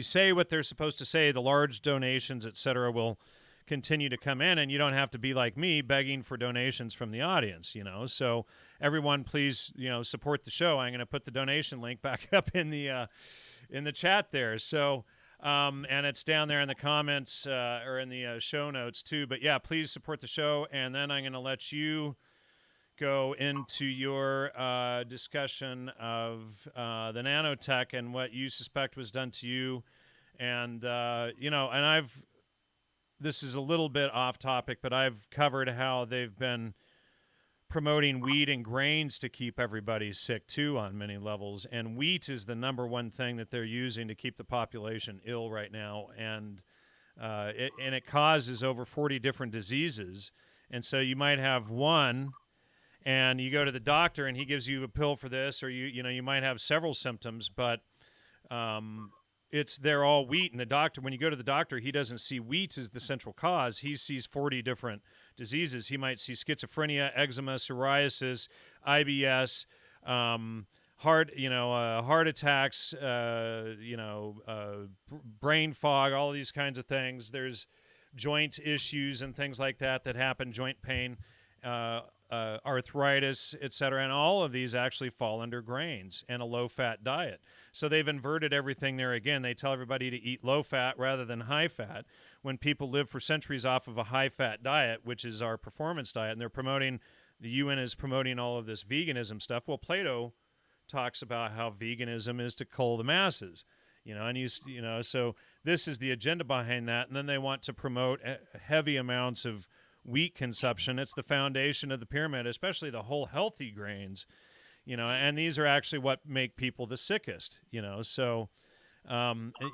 [SPEAKER 1] say what they're supposed to say, the large donations, et cetera, will continue to come in, and you don't have to be like me begging for donations from the audience. So everyone, please, support the show. I'm going to put the donation link back up in the chat there. So. And it's down there in the comments or in the show notes too. But yeah, please support the show. And then I'm going to let you go into your discussion of the nanotech and what you suspect was done to you. And, and this is a little bit off topic, but I've covered how they've been promoting wheat and grains to keep everybody sick too on many levels, and wheat is the number one thing that they're using to keep the population ill right now, and it causes over 40 different diseases. And so you might have one, and you go to the doctor and he gives you a pill for this, or you might have several symptoms, but they're all wheat. And the doctor, when you go to the doctor, he doesn't see wheat as the central cause. He sees 40 different diseases. He might see schizophrenia, eczema, psoriasis, IBS, heart attacks, brain fog, all these kinds of things. There's joint issues and things like that happen, joint pain, arthritis, etc. And all of these actually fall under grains and a low-fat diet. So they've inverted everything there again. They tell everybody to eat low-fat rather than high-fat when people live for centuries off of a high-fat diet, which is our performance diet. And the UN is promoting all of this veganism stuff. Well, Plato talks about how veganism is to cull the masses. So this is the agenda behind that. And then they want to promote heavy amounts of wheat consumption. It's the foundation of the pyramid, especially the whole healthy grains, and these are actually what make people the sickest, so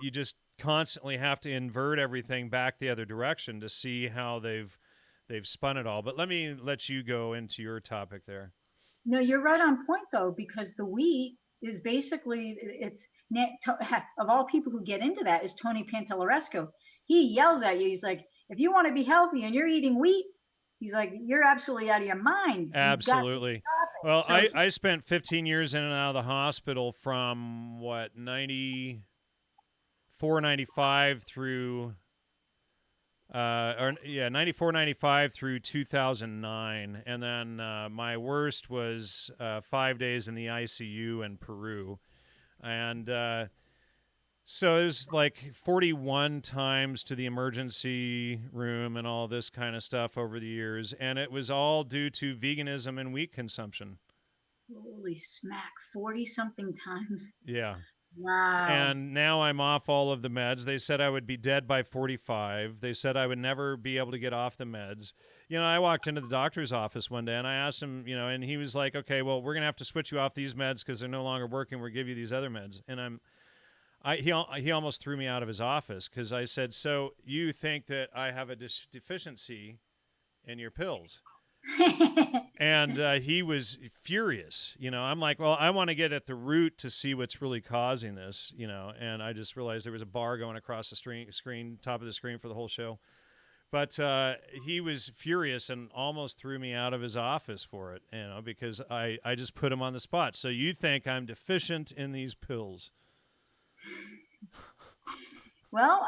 [SPEAKER 1] you just constantly have to invert everything back the other direction to see how they've spun it all. But let me let you go into your topic there.
[SPEAKER 2] No, you're right on point though, because the wheat is basically of all people who get into that is Tony Pantalleresco. He yells at you. He's like, if you want to be healthy and you're eating wheat, he's like, you're absolutely out of your mind.
[SPEAKER 1] Absolutely. Well,
[SPEAKER 2] so
[SPEAKER 1] I spent 15 years in and out of the hospital from 94, 95 through 94, 95 through 2009. And then my worst was 5 days in the ICU in Peru. And so it was like 41 times to the emergency room and all this kind of stuff over the years. And it was all due to veganism and wheat consumption.
[SPEAKER 2] Holy smack, 40 something times.
[SPEAKER 1] Yeah.
[SPEAKER 2] Wow.
[SPEAKER 1] And now I'm off all of the meds. They said I would be dead by 45. They said I would never be able to get off the meds. I walked into the doctor's office one day and I asked him, and he was like, okay, well, we're going to have to switch you off these meds because they're no longer working. We'll give you these other meds. And he almost threw me out of his office because I said, so you think that I have a deficiency in your pills? And he was furious. I'm like, well, I want to get at the root to see what's really causing this, and I just realized there was a bar going across the screen, top of the screen for the whole show. But he was furious and almost threw me out of his office for it, because I just put him on the spot. So you think I'm deficient in these pills?
[SPEAKER 2] Well,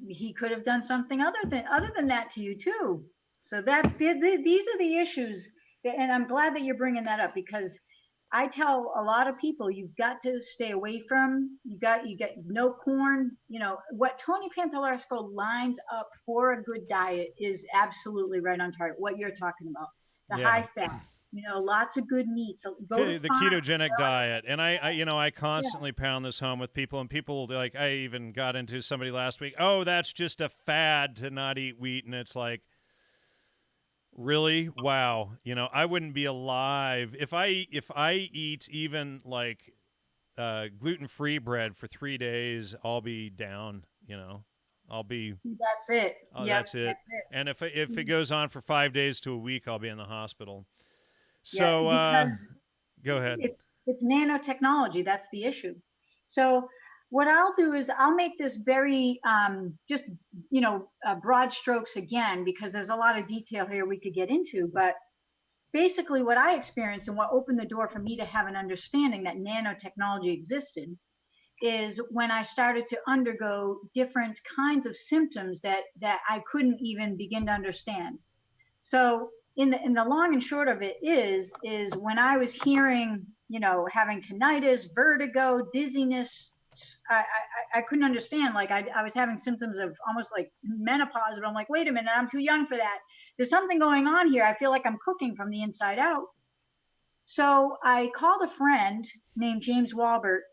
[SPEAKER 2] he could have done something other than that to you too. So these are the issues And I'm glad that you're bringing that up because I tell a lot of people you've got to stay away from. You got no corn. You know what Tony Pantallersco lines up for a good diet is absolutely right on target. What you're talking about, the
[SPEAKER 1] Yeah.
[SPEAKER 2] high fat. You know, lots of good meat. So go to
[SPEAKER 1] The
[SPEAKER 2] farms.
[SPEAKER 1] ketogenic diet, and I
[SPEAKER 2] Yeah,
[SPEAKER 1] constantly pound this home with people, and people like, I even got into somebody last week, oh, that's just a fad to not eat wheat, and it's like, really? Wow. I wouldn't be alive if I eat even like gluten-free bread for 3 days. I'll be down. I'll be.
[SPEAKER 2] that's it.
[SPEAKER 1] Oh,
[SPEAKER 2] Yep,
[SPEAKER 1] that's it.
[SPEAKER 2] that's it.
[SPEAKER 1] And if it goes on for 5 days to a week, I'll be in the hospital.
[SPEAKER 2] Yeah,
[SPEAKER 1] So
[SPEAKER 2] because
[SPEAKER 1] go ahead.
[SPEAKER 2] it's nanotechnology. That's the issue. So what I'll do is I'll make this very just broad strokes again because there's a lot of detail here we could get into. But basically, what I experienced and what opened the door for me to have an understanding that nanotechnology existed is when I started to undergo different kinds of symptoms that I couldn't even begin to understand. So in the long and short of it is when I was hearing, having tinnitus, vertigo, dizziness, I couldn't understand. Like I was having symptoms of almost like menopause, but I'm like, wait a minute, I'm too young for that. There's something going on here. I feel like I'm cooking from the inside out. So I called a friend named James Walbert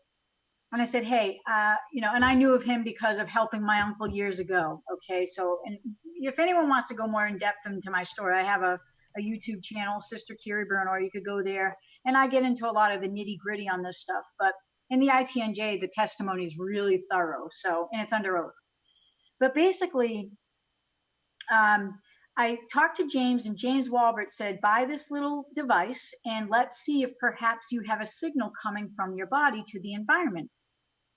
[SPEAKER 2] and I said, hey, and I knew of him because of helping my uncle years ago. Okay, so and if anyone wants to go more in depth into my story, I have a YouTube channel, Sister Keri Burnor. You could go there, and I get into a lot of the nitty gritty on this stuff. But in the ITNJ, the testimony is really thorough. So, and it's under oath. But basically, um, I talked to James, and James Walbert said, buy this little device, and let's see if perhaps you have a signal coming from your body to the environment.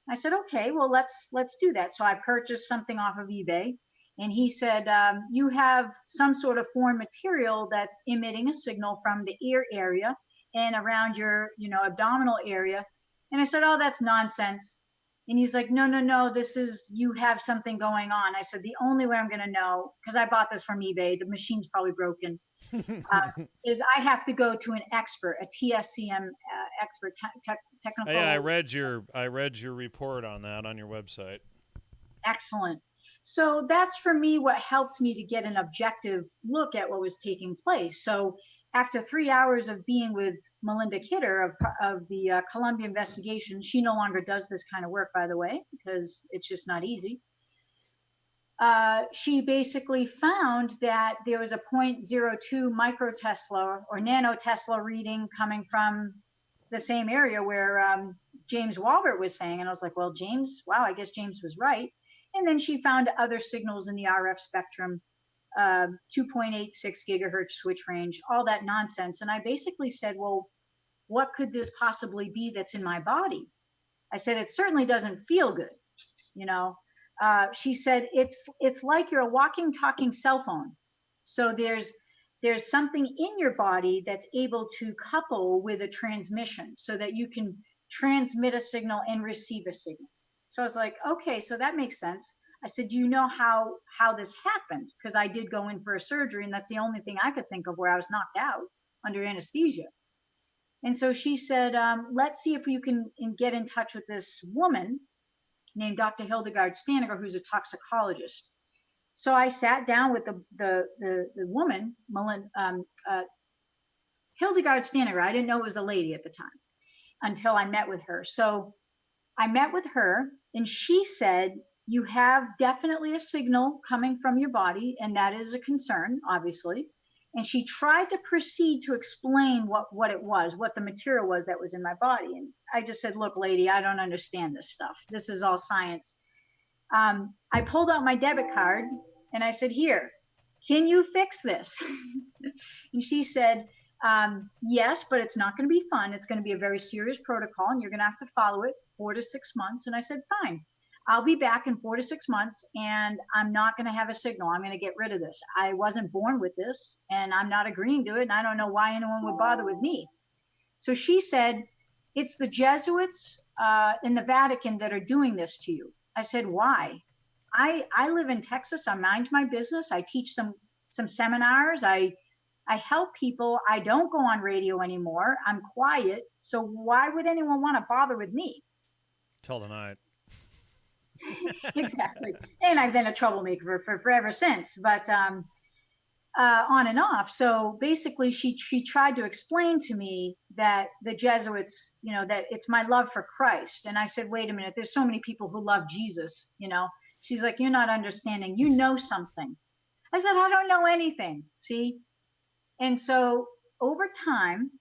[SPEAKER 2] I said, okay, well, let's do that. So I purchased something off of eBay, and he said, you have some sort of foreign material that's emitting a signal from the ear area and around your, abdominal area. And I said, oh, that's nonsense. And he's like, no, no, no, this is, you have something going on. I said, the only way I'm going to know, because I bought this from eBay, the machine's probably broken, uh, is I have to go to an expert, a TSCM expert,
[SPEAKER 1] Yeah, I
[SPEAKER 2] technical.
[SPEAKER 1] read your report on that on your website.
[SPEAKER 2] Excellent. So that's for me what helped me to get an objective look at what was taking place. So after 3 hours of being with Melinda Kidder of the Columbia investigation, she no longer does this kind of work, by the way, because it's just not easy. She basically found that there was a 0.02 microtesla or nanotesla reading coming from the same area where James Walbert was saying. And I was like, well, James, wow, I guess James was right. And then she found other signals in the RF spectrum, 2.86 gigahertz switch range, all that nonsense. And I basically said, well, what could this possibly be that's in my body? I said, it certainly doesn't feel good, you know. She said, it's like you're a walking, talking cell phone. So there's something in your body that's able to couple with a transmission so that you can transmit a signal and receive a signal. So I was like, okay, so that makes sense. I said, do you know how this happened? Because I did go in for a surgery, and that's the only thing I could think of where I was knocked out under anesthesia. And so she said, let's see if you can get in touch with this woman named Dr. Hildegard Staniger, who's a toxicologist. So I sat down with the woman, Hildegard Staniger. I didn't know it was a lady at the time until I met with her. So I met with her, and she said, you have definitely a signal coming from your body, and that is a concern, obviously. And she tried to proceed to explain what it was, what the material was that was in my body. And I just said, look, lady, I don't understand this stuff. This is all science. I pulled out my debit card and I said, here, can you fix this? And she said, yes, but it's not going to be fun. It's going to be a very serious protocol, and you're going to have to follow it 4 to 6 months. And I said, fine. I'll be back in 4 to 6 months, and I'm not going to have a signal. I'm going to get rid of this. I wasn't born with this, and I'm not agreeing to it, and I don't know why anyone would bother with me. So she said, it's the Jesuits in the Vatican that are doing this to you. I said, why? I live in Texas. I mind my business. I teach some seminars. I I help people. I don't go on radio anymore. I'm quiet. So why would anyone want to bother with me?
[SPEAKER 1] Till tonight.
[SPEAKER 2] Exactly. And I've been a troublemaker for forever since. But on and off. So basically, she tried to explain to me that the Jesuits, that it's my love for Christ. And I said, wait a minute, there's so many people who love Jesus. She's like, you're not understanding. You know something. I said, I don't know anything. See? And so over time,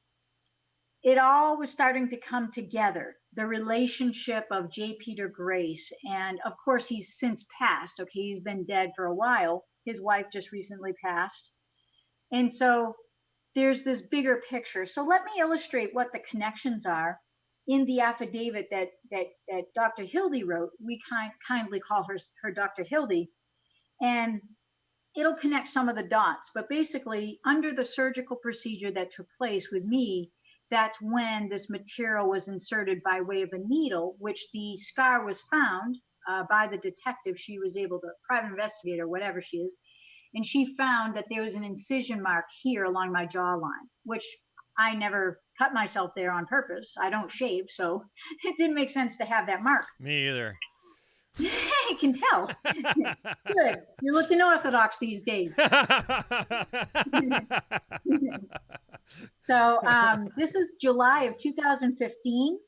[SPEAKER 2] it all was starting to come together. The relationship of J. Peter Grace. And of course, he's since passed. Okay, he's been dead for a while. His wife just recently passed. And so there's this bigger picture. So let me illustrate what the connections are in the affidavit that Dr. Hildy wrote. We kindly call her Dr. Hildy. And it'll connect some of the dots. But basically, under the surgical procedure that took place with me, that's when this material was inserted by way of a needle, which the scar was found by the detective. She was able to, private investigator, whatever she is, and she found that there was an incision mark here along my jawline, which I never cut myself there on purpose. I don't shave, so it didn't make sense to have that mark.
[SPEAKER 1] Me either.
[SPEAKER 2] I can tell. Good. You're looking orthodox these days. So this is July of 2015,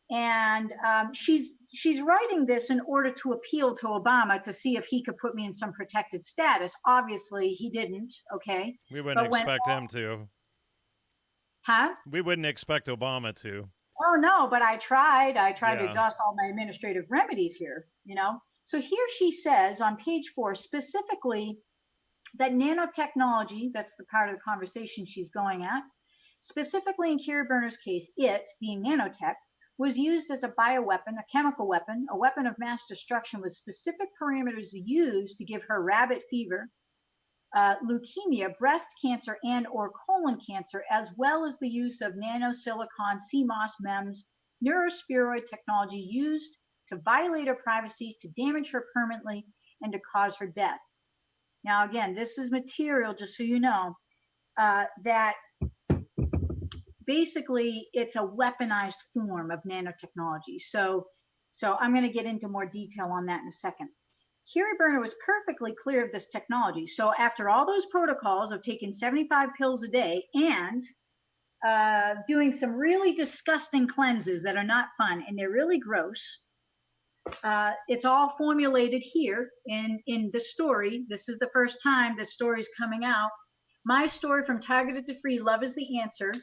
[SPEAKER 2] and she's writing this in order to appeal to Obama to see if he could put me in some protected status. Obviously, he didn't. Okay.
[SPEAKER 1] We wouldn't
[SPEAKER 2] But
[SPEAKER 1] expect him to.
[SPEAKER 2] Huh?
[SPEAKER 1] We wouldn't expect Obama to.
[SPEAKER 2] Oh no, but I tried. I tried to
[SPEAKER 1] Yeah.
[SPEAKER 2] exhaust all my administrative remedies here. So here she says on page 4 specifically that nanotechnology, that's the part of the conversation she's going at, specifically in Keri Burnor's case, it, being nanotech, was used as a bioweapon, a chemical weapon, a weapon of mass destruction with specific parameters used to give her rabbit fever, leukemia, breast cancer, and or colon cancer, as well as the use of nanosilicon, CMOS, MEMS, neurospheroid technology used to violate her privacy, to damage her permanently, and to cause her death. Now, again, this is material, just so you know, that basically it's a weaponized form of nanotechnology. So I'm going to get into more detail on that in a second. Keri Burnor was perfectly clear of this technology. So after all those protocols of taking 75 pills a day and doing some really disgusting cleanses that are not fun and they're really gross, it's all formulated here in the story. This is the first time the story is coming out. My story, From Targeted to Free, Love is the Answer.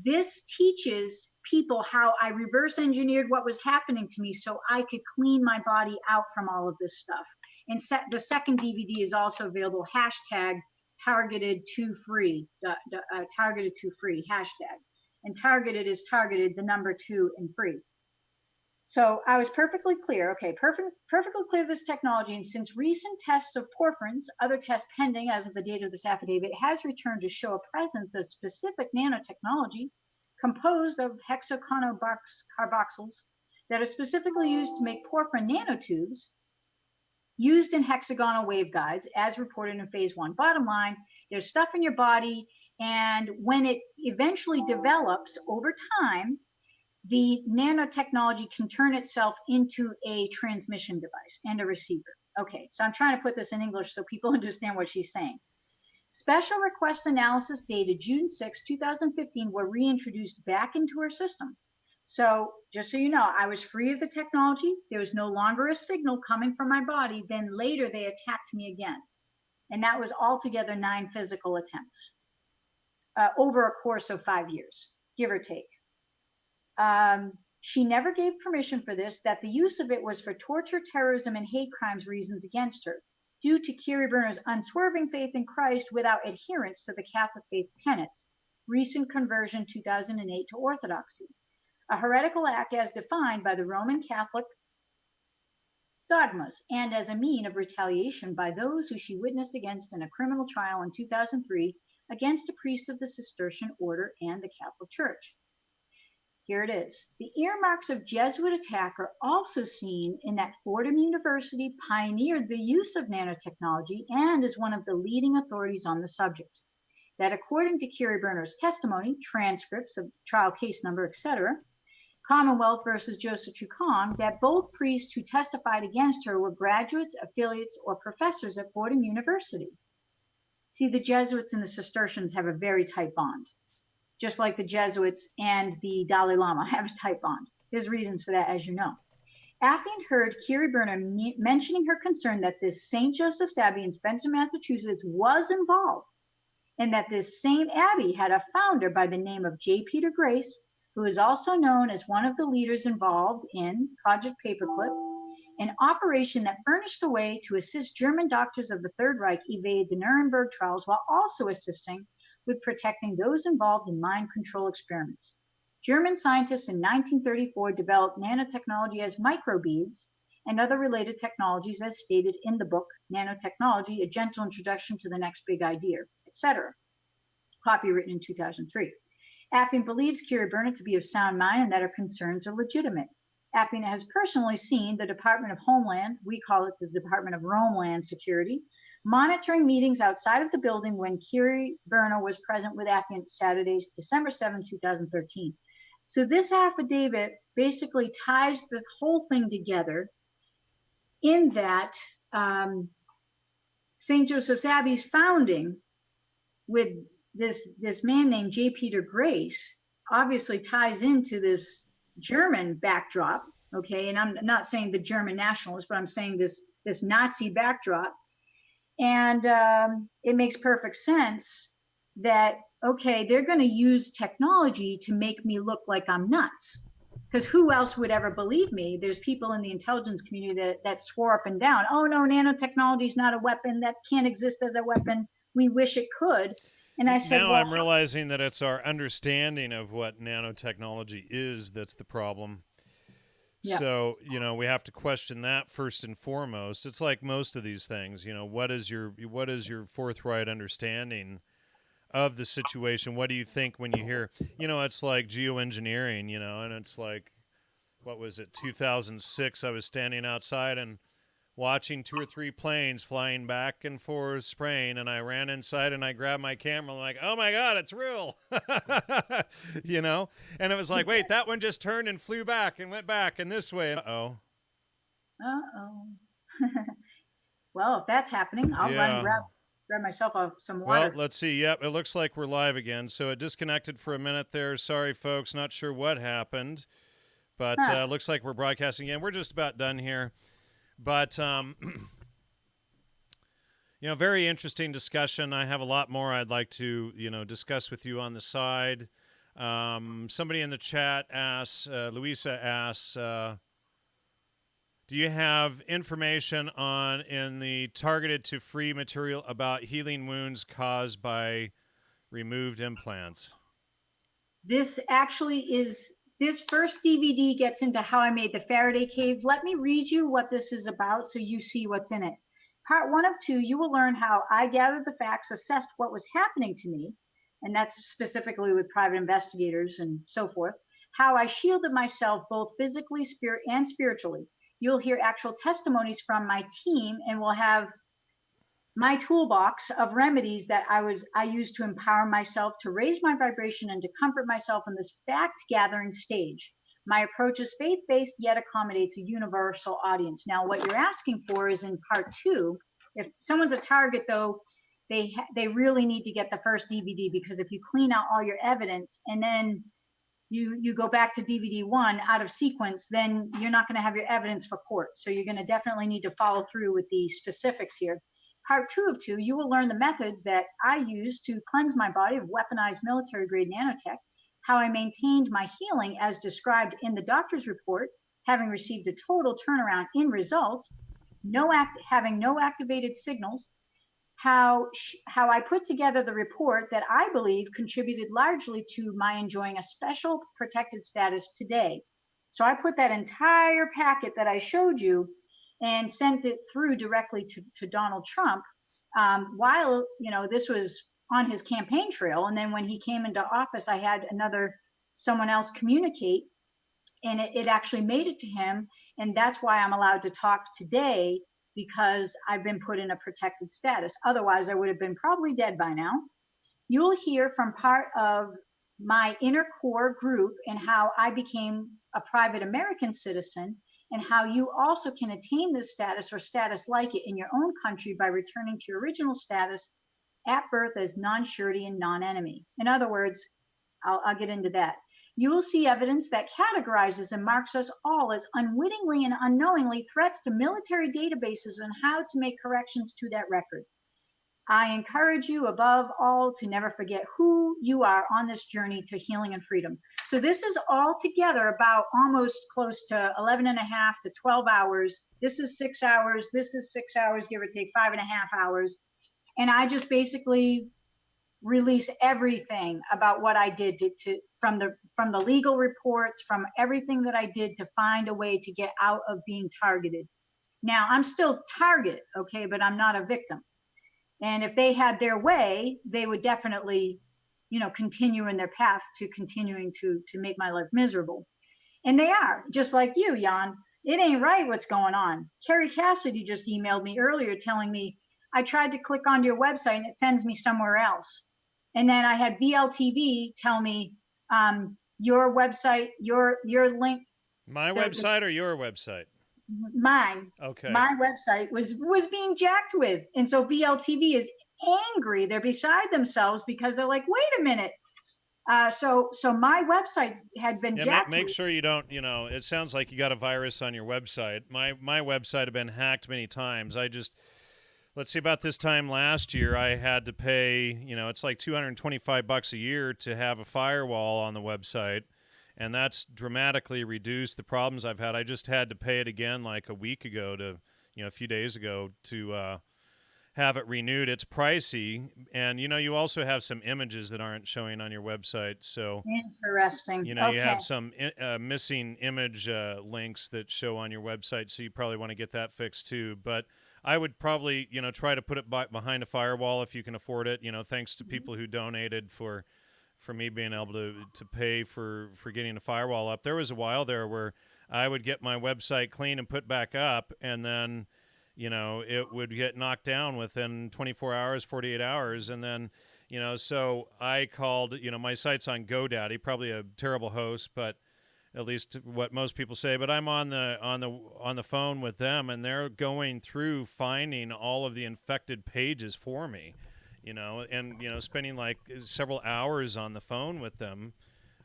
[SPEAKER 2] This teaches people how I reverse engineered what was happening to me so I could clean my body out from all of this stuff. And the second DVD is also available, hashtag targeted to free, targeted to free, hashtag. And targeted is targeted, the number 2 and free. So I was perfectly clear, okay, perfectly clear of this technology, and since recent tests of porphyrins, other tests pending as of the date of this affidavit, has returned to show a presence of specific nanotechnology composed of hexacarboxyls that are specifically used to make porphyrin nanotubes used in hexagonal waveguides, as reported in phase 1. Bottom line, there's stuff in your body, and when it eventually develops over time, the nanotechnology can turn itself into a transmission device and a receiver. Okay, so I'm trying to put this in English so people understand what she's saying. Special request analysis dated June 6, 2015 were reintroduced back into her system. So just so you know, I was free of the technology. There was no longer a signal coming from my body. Then later they attacked me again. And that was altogether 9 physical attempts over a course of 5 years, give or take. She never gave permission for this, that the use of it was for torture, terrorism, and hate crimes reasons against her, due to Keri Burnor's unswerving faith in Christ without adherence to the Catholic faith tenets, recent conversion 2008 to Orthodoxy, a heretical act as defined by the Roman Catholic dogmas, and as a mean of retaliation by those who she witnessed against in a criminal trial in 2003 against a priest of the Cistercian order and the Catholic Church. Here it is. The earmarks of Jesuit attack are also seen in that Fordham University pioneered the use of nanotechnology and is one of the leading authorities on the subject. that according to Keri Burnor's testimony, transcripts of trial case number, etc., Commonwealth versus Joseph Chukon, that both priests who testified against her were graduates, affiliates, or professors at Fordham University. See, the Jesuits and the Cistercians have a very tight bond, just like the Jesuits and the Dalai Lama have a tight bond. There's reasons for that, as you know. Affian heard Keri Burnor mentioning her concern that this St. Joseph's Abbey in Spencer, Massachusetts was involved, and that this same abbey had a founder by the name of J. Peter Grace, who is also known as one of the leaders involved in Project Paperclip, an operation that furnished the way to assist German doctors of the Third Reich evade the Nuremberg trials while also assisting with protecting those involved in mind control experiments. German scientists in 1934 developed nanotechnology as microbeads and other related technologies as stated in the book, Nanotechnology, A Gentle Introduction to the Next Big Idea, etc. Copy written in 2003. Affian believes Keri Burnor to be of sound mind and that her concerns are legitimate. Affian has personally seen the Department of Homeland, we call it the Department of Romeland Security, monitoring meetings outside of the building when Keri Burnor was present with Affian Saturday, December 7, 2013. So this affidavit basically ties the whole thing together in that St. Joseph's Abbey's founding with this man named J. Peter Grace obviously ties into this German backdrop, okay? And I'm not saying the German nationalists, but I'm saying this Nazi backdrop. And it makes perfect sense that, okay, they're going to use technology to make me look like I'm nuts. Because who else would ever believe me? There's people in the intelligence community that swore up and down, oh no, nanotechnology is not a weapon, that can't exist as a weapon. We wish it could. And I said,
[SPEAKER 1] now
[SPEAKER 2] well,
[SPEAKER 1] I'm realizing that it's our understanding of what nanotechnology is that's the problem.
[SPEAKER 2] yeah.
[SPEAKER 1] So, we have to question that first and foremost. It's like most of these things, what is your forthright understanding of the situation? What do you think when you hear, it's like geoengineering, and it's like, what was it, 2006, I was standing outside and watching 2 or 3 planes flying back and forth, spraying, and I ran inside and I grabbed my camera. I'm like, oh my God, it's real. And it was like, wait, that one just turned and flew back and went back and this way. Uh-oh.
[SPEAKER 2] Well, if that's happening, I'll run and grab myself some water.
[SPEAKER 1] Well, let's see. Yep, it looks like we're live again. So it disconnected for a minute there. Sorry, folks. Not sure what happened, but looks like we're broadcasting again. We're just about done here. But, very interesting discussion. I have a lot more I'd like to, discuss with you on the side. Somebody in the chat asks, Louisa asks, do you have information in the targeted to free material about healing wounds caused by removed implants?
[SPEAKER 2] This actually is, this first DVD gets into how I made the Faraday cave. Let me read you what this is about so you see what's in it. Part 1 of 2, you will learn how I gathered the facts, assessed what was happening to me, and that's specifically with private investigators and so forth, how I shielded myself both physically and spiritually. You'll hear actual testimonies from my team, and we'll have my toolbox of remedies that I used to empower myself, to raise my vibration, and to comfort myself in this fact-gathering stage. My approach is faith-based, yet accommodates a universal audience. Now, what you're asking for is in part 2. If someone's a target, though, they really need to get the first DVD, because if you clean out all your evidence and then you go back to DVD 1 out of sequence, then you're not going to have your evidence for court. So you're going to definitely need to follow through with the specifics here. Part 2 of 2, you will learn the methods that I use to cleanse my body of weaponized military-grade nanotech, how I maintained my healing as described in the doctor's report, having received a total turnaround in results, having no activated signals, how I put together the report that I believe contributed largely to my enjoying a special protected status today. So I put that entire packet that I showed you and sent it through directly to Donald Trump while, this was on his campaign trail. And then when he came into office, I had someone else communicate, and it actually made it to him. And that's why I'm allowed to talk today, because I've been put in a protected status. Otherwise, I would have been probably dead by now. You'll hear from part of my inner core group and how I became a private American citizen, and how you also can attain this status or status like it in your own country by returning to your original status at birth as non-surety and non-enemy. In other words, I'll get into that. You will see evidence that categorizes and marks us all as unwittingly and unknowingly threats to military databases and how to make corrections to that record. I encourage you above all to never forget who you are on this journey to healing and freedom. So this is all together about almost close to 11 and a half to 12 hours. This is 6 hours. This is 6 hours, give or take 5.5 hours. And I just basically release everything about what I did to from the legal reports, from everything that I did to find a way to get out of being targeted. Now I'm still targeted, okay, but I'm not a victim. And if they had their way, they would definitely, continue in their path to continuing to make my life miserable. And they are, just like you, Jan. It ain't right what's going on. Carrie Cassidy just emailed me earlier telling me I tried to click onto your website and it sends me somewhere else. And then I had VLTV tell me your website, your link.
[SPEAKER 1] My website or your website?
[SPEAKER 2] Mine.
[SPEAKER 1] Okay.
[SPEAKER 2] My website was being jacked with, and so VLTV is angry. They're beside themselves because they're like, wait a minute. So my website had been jacked.
[SPEAKER 1] Make sure you don't. It sounds like you got a virus on your website. My website had been hacked many times. Let's see, about this time last year, I had to pay, it's like $225 a year to have a firewall on the website, and that's dramatically reduced the problems I've had. I just had to pay it again like a week ago a few days ago to have it renewed. It's pricey, and, you also have some images that aren't showing on your website, so...
[SPEAKER 2] Interesting.
[SPEAKER 1] You have some missing image links that show on your website, so you probably want to get that fixed too, but... I would probably, try to put it behind a firewall if you can afford it. Thanks to people who donated for me being able to pay for getting a firewall up. There was a while there where I would get my website clean and put back up, and then, it would get knocked down within 24 hours, 48 hours, and then, so I called. My site's on GoDaddy, probably a terrible host, but at least what most people say, but I'm on the phone with them, and they're going through finding all of the infected pages for me, and spending like several hours on the phone with them,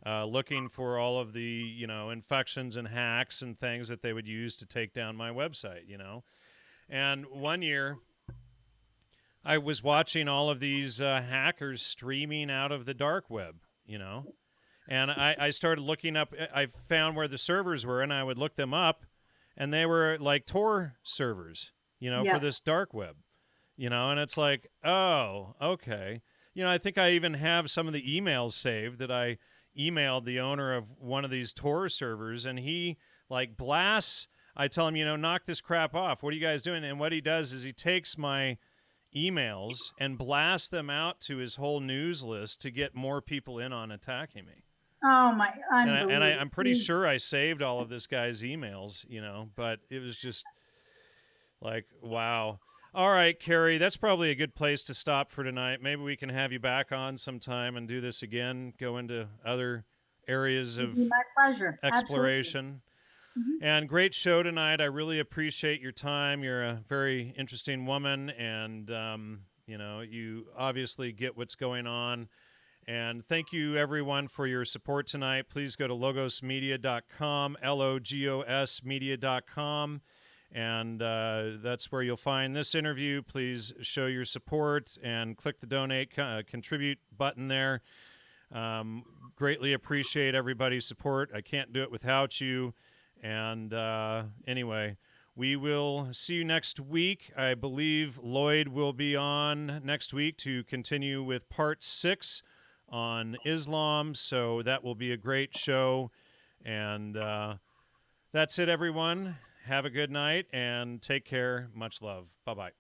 [SPEAKER 1] looking for all of the infections and hacks and things that they would use to take down my website, And one year, I was watching all of these hackers streaming out of the dark web, And I started looking up, I found where the servers were, and I would look them up, and they were like Tor servers, for this dark web, and it's like, oh, okay. I think I even have some of the emails saved that I emailed the owner of one of these Tor servers, and he like blasts, I tell him, knock this crap off. What are you guys doing? And what he does is he takes my emails and blasts them out to his whole news list to get more people in on attacking me.
[SPEAKER 2] Oh my! Unbelievable.
[SPEAKER 1] And I'm pretty sure I saved all of this guy's emails, but it was just like, wow. All right, Keri, that's probably a good place to stop for tonight. Maybe we can have you back on sometime and do this again, go into other areas of
[SPEAKER 2] my pleasure.
[SPEAKER 1] exploration. And great show tonight. I really appreciate your time. You're a very interesting woman, and, you obviously get what's going on. And thank you, everyone, for your support tonight. Please go to logosmedia.com, LOGOS media.com, and that's where you'll find this interview. Please show your support and click the donate, contribute button there. Greatly appreciate everybody's support. I can't do it without you. And anyway, we will see you next week. I believe Lloyd will be on next week to continue with part 6 on Islam, so that will be a great show. And that's it, everyone. Have a good night and take care. Much love. Bye-bye.